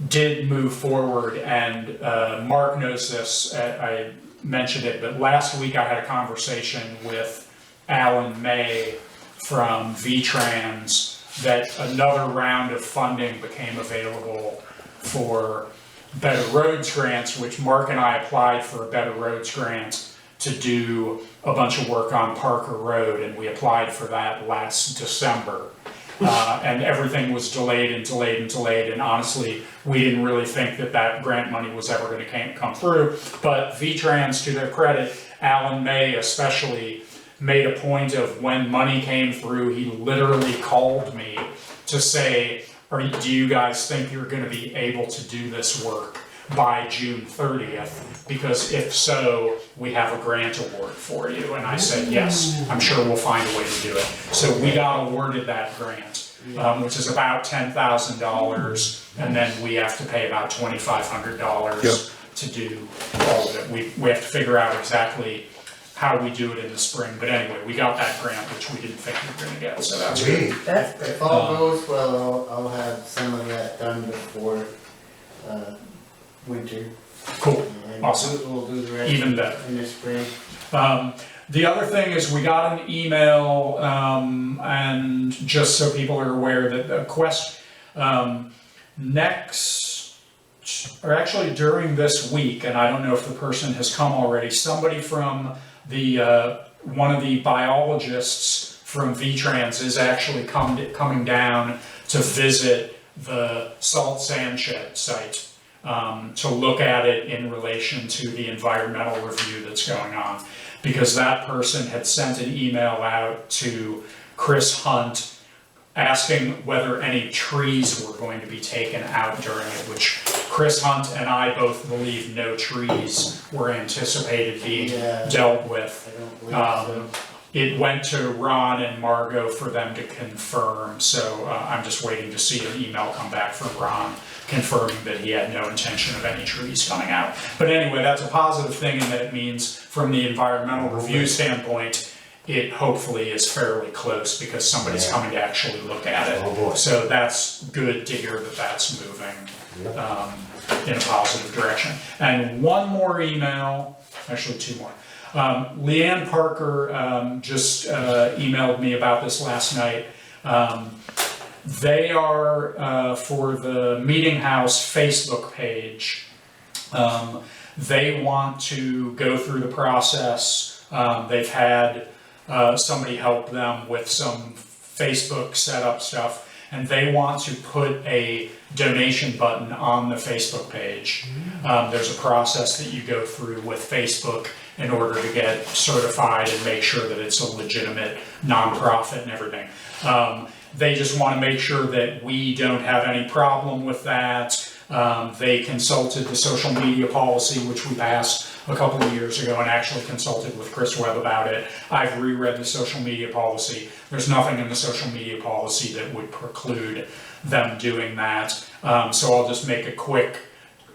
did move forward, and Mark knows this, I mentioned it, but last week I had a conversation with Alan May from VTrans that another round of funding became available for Better Roads grants, which Mark and I applied for a Better Roads grant to do a bunch of work on Parker Road, and we applied for that last December. And everything was delayed, and honestly, we didn't really think that grant money was ever going to come through. But VTrans, to their credit, Alan May especially, made a point of when money came through, he literally called me to say, do you guys think you're going to be able to do this work by June 30th? Because if so, we have a grant award for you. And I said, yes, I'm sure we'll find a way to do it. So we got awarded that grant, which is about $10,000, and then we have to pay about $2,500 to do all of it. We have to figure out exactly how we do it in the spring, but anyway, we got that grant, which we didn't think we were gonna get, so that's good. If all goes well, I'll have some of that done before winter. Cool, And awesome. We'll do the rest Even better. in the spring. The other thing is we got an email, and just so people are aware that the actually during this week, and I don't know if the person has come already, somebody from one of the biologists from VTrans is actually coming down to visit the salt sand shed site, to look at it in relation to the environmental review that's going on. Because that person had sent an email out to Chris Hunt asking whether any trees were going to be taken out during it, which Chris Hunt and I both believe no trees were anticipated being dealt with. I don't believe so. It went to Ron and Margot for them to confirm, so I'm just waiting to see an email come back from Ron confirming that he had no intention of any trees coming out. But anyway, that's a positive thing in that it means from the environmental review standpoint, it hopefully is fairly close because somebody's coming to actually look at it. Oh boy. So that's good to hear that that's moving in a positive direction. And one more email, actually two more. Leanne Parker just emailed me about this last night. They are, for the Meeting House Facebook page, they want to go through the process. They've had somebody help them with some Facebook setup stuff, and they want to put a donation button on the Facebook page. There's a process that you go through with Facebook in order to get certified and make sure that it's a legitimate nonprofit and everything. They just want to make sure that we don't have any problem with that. They consulted the social media policy, which we passed a couple of years ago, and actually consulted with Chris Webb about it. I've reread the social media policy. There's nothing in the social media policy that would preclude them doing that. So I'll just make a quick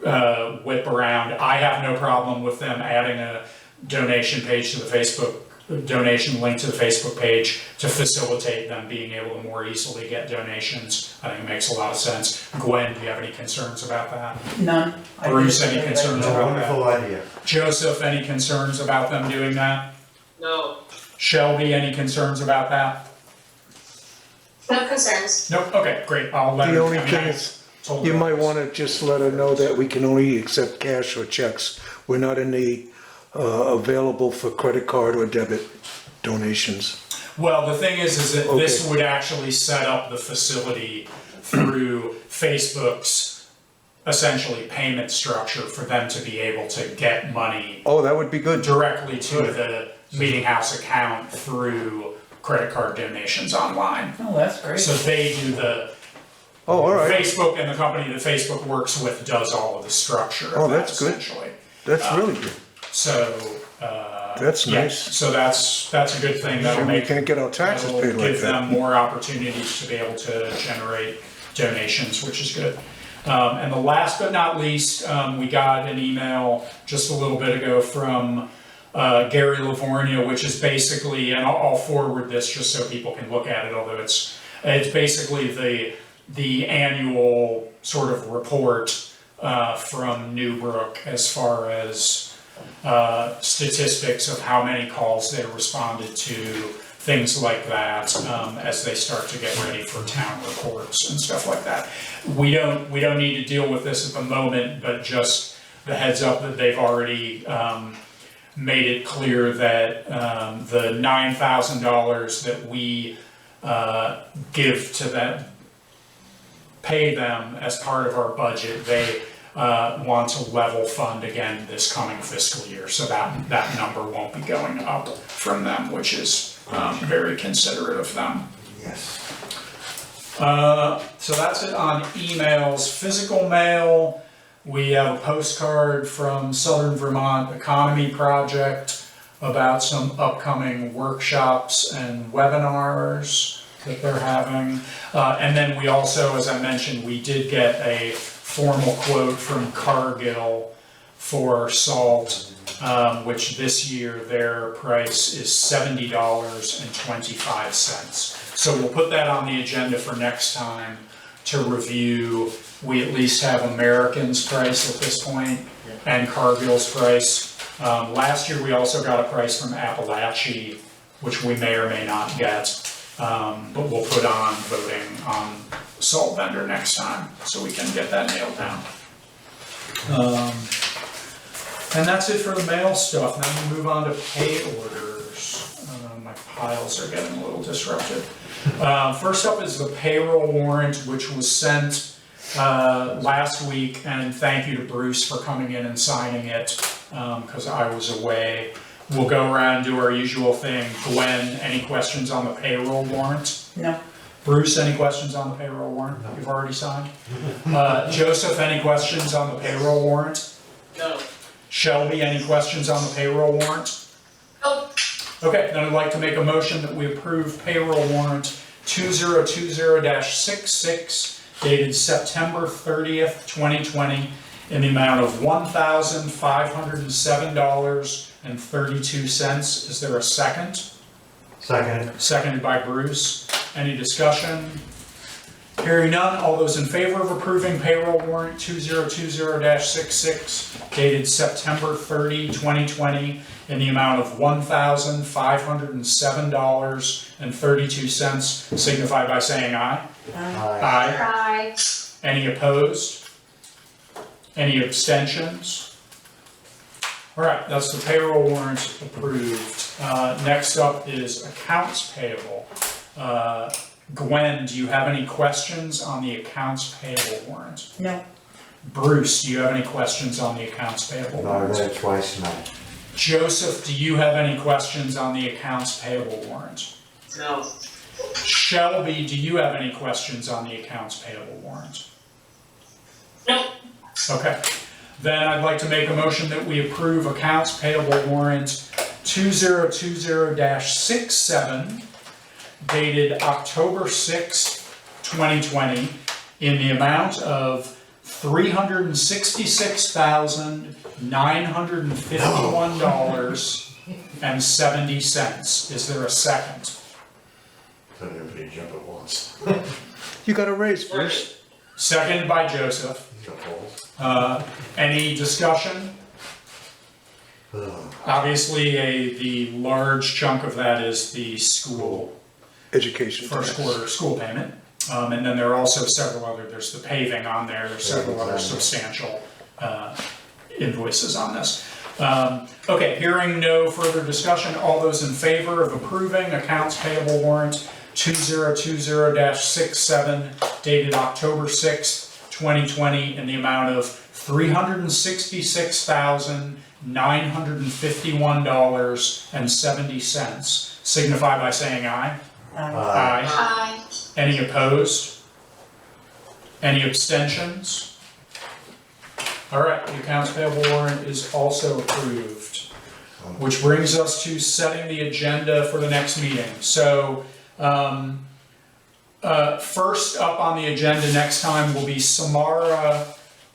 whip around. I have no problem with them adding a donation page to the Facebook donation link to the Facebook page to facilitate them being able to more easily get donations. I think it makes a lot of sense. Gwen, do you have any concerns about that? None. Bruce, any concerns No, about that? wonderful idea. Joseph, any concerns about them doing that? No. Shelby, any concerns about that? No concerns. Nope, okay, great, I'll let her. The only I mean, thing I is, told you her. might wanna just let her know that we can only accept cash or checks. We're not in the, available for credit card or debit donations. Well, the thing is that this Okay. would actually set up the facility through Facebook's essentially payment structure for them to be able to get money Oh, that would be good. directly to the Meeting House account through credit card donations online. Oh, that's great. So they do the, Oh, all right, Facebook and the company that Facebook works with does all of the structure Oh, of that that's good. essentially. that's really good. So, That's yeah, nice. so that's a good thing. That'll Sure, we make, can't get our taxes that'll paid like give them that. more opportunities to be able to generate donations, which is good. And the last but not least, we got an email just a little bit ago from Gary Livornia, which is basically, and I'll forward this just so people can look at it, although it's basically the annual sort of report from Newbrook as far as statistics of how many calls they responded to, things like that, as they start to get ready for town reports and stuff like that. We don't need to deal with this at the moment, but just the heads up that they've already made it clear that the $9,000 that we give to them, pay them as part of our budget, they want to level fund again this coming fiscal year, so that number won't be going up from them, which is very considerate of them. Yes. So that's it on emails. Physical mail, we have a postcard from Southern Vermont Economy Project about some upcoming workshops and webinars that they're having. And then we also, as I mentioned, we did get a formal quote from Cargill for salt, which this year their price is $70.25. So we'll put that on the agenda for next time to review. We at least have American's price at this point and Cargill's price. Last year we also got a price from Appalachia, which we may or may not get, but we'll put on voting on salt vendor next time so we can get that nailed down. And that's it for the mail stuff. Now we move on to pay orders. My piles are getting a little disrupted. First up is the payroll warrant, which was sent last week, and thank you to Bruce for coming in and signing it, because I was away. We'll go around and do our usual thing. Gwen, any questions on the payroll warrant? No. Bruce, any questions on the payroll warrant that you've already signed? Joseph, any questions on the payroll warrant? No. Shelby, any questions on the payroll warrant? Nope. Okay, then I'd like to make a motion that we approve payroll warrant 2020-66 dated September 30th, 2020 in the amount of $1,507.32. Is there a second? Second. Seconded by Bruce. Any discussion? Hearing none, all those in favor of approving payroll warrant 2020-66 dated September 30, 2020 in the amount of $1,507.32 signify by saying aye. Aye. Bye. Any opposed? Any abstentions? All right, that's the payroll warrant approved. Next up is accounts payable. Gwen, do you have any questions on the accounts payable warrant? No. Bruce, do you have any questions on the accounts payable No, I warrant? read it twice tonight. Joseph, do you have any questions on the accounts payable warrant? No. Shelby, do you have any questions on the accounts payable warrant? Nope. Okay, then I'd like to make a motion that we approve accounts payable warrant 2020-67 dated October 6th, 2020 in the amount of $366,951 $3,258.70. Is there a second? Let everybody jump at once. You got a raise, Bruce. Seconded by Joseph. He's got balls. Any discussion? Obviously, the large chunk of that is the school Education. first tax. quarter school payment. And then there are also several other, there's the paving on there's several other substantial invoices on this. Okay, hearing no further discussion, all those in favor of approving accounts payable warrant 2020-67 dated October 6th, 2020 in the amount of $366,951.70 signify by saying aye. Aye. Aye. Any opposed? Any abstentions? All right, the accounts payable warrant is also approved, which brings us to setting the agenda for the next meeting. So, first up on the agenda next time will be Samara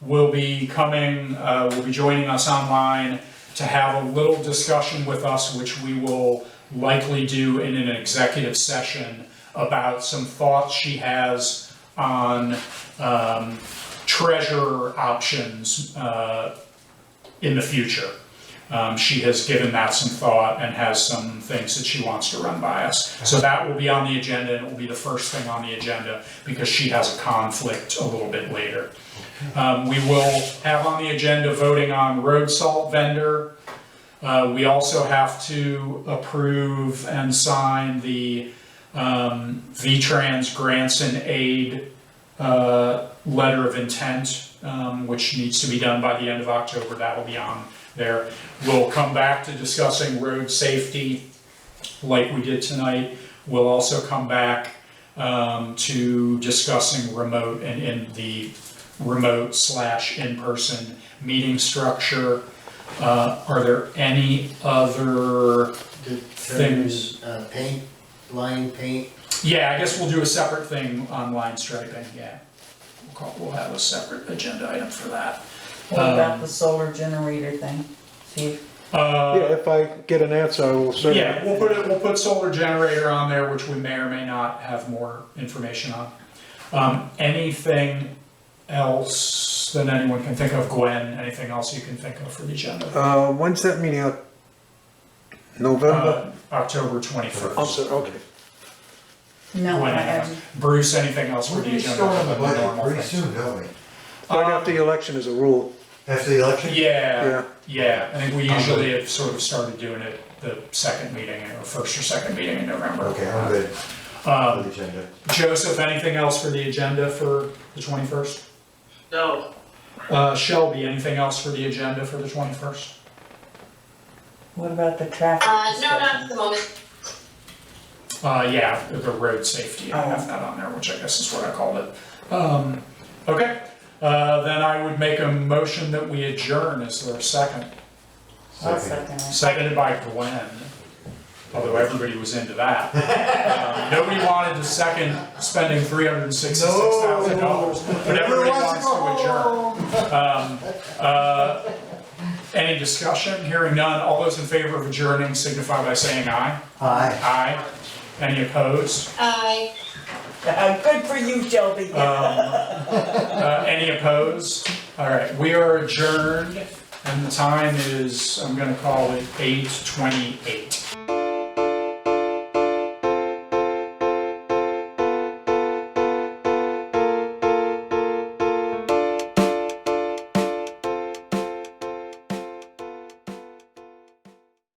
will be coming, will be joining us online to have a little discussion with us, which we will likely do in an executive session about some thoughts she has on treasurer options in the future. She has given that some thought and has some things that she wants to run by us. So that will be on the agenda, and it will be the first thing on the agenda because she has a conflict a little bit later. We will have on the agenda voting on road salt vendor. We also have to approve and sign the VTrans grants and aid letter of intent, which needs to be done by the end of October. That will be on there. We'll come back to discussing road safety like we did tonight. We'll also come back to discussing remote and in the remote / in-person meeting structure. Are there any other things? Paint, line paint. Yeah, I guess we'll do a separate thing on line striping, yeah. We'll have a separate agenda item for that. What about the solar generator thing? See, Yeah, if I get an answer, I will certainly. Yeah, we'll put solar generator on there, which we may or may not have more information on. Anything else that anyone can think of? Gwen, anything else you can think of for the agenda? When's that meeting out? November? October 21st. I'm sorry, okay. no, Gwen, I haven't. Bruce, anything else for We're the gonna agenda? start on the other than budget normal pretty things? soon, don't we? Right after the election is a rule. After the election? Yeah, I think we usually have sort of started doing it the second meeting, or first or second meeting in November. Okay, I'm good for the agenda. Joseph, anything else for the agenda for the 21st? No. Shelby, anything else for the agenda for the 21st? What about the traffic? No, not at the moment. Yeah, the road safety, I have that on there, which I guess is what I called it. Okay, then I would make a motion that we adjourn. Is there a second? I'll second it. Seconded by Gwen, although everybody was into that. Nobody wanted to second spending $366,000, but everybody wants to adjourn. Any discussion? Hearing none, all those in favor of adjourning signify by saying aye. Aye. Aye. Any opposed? Aye. Good for you, Shelby. Any opposed? All right, we are adjourned, and the time is, I'm gonna call it 8:28.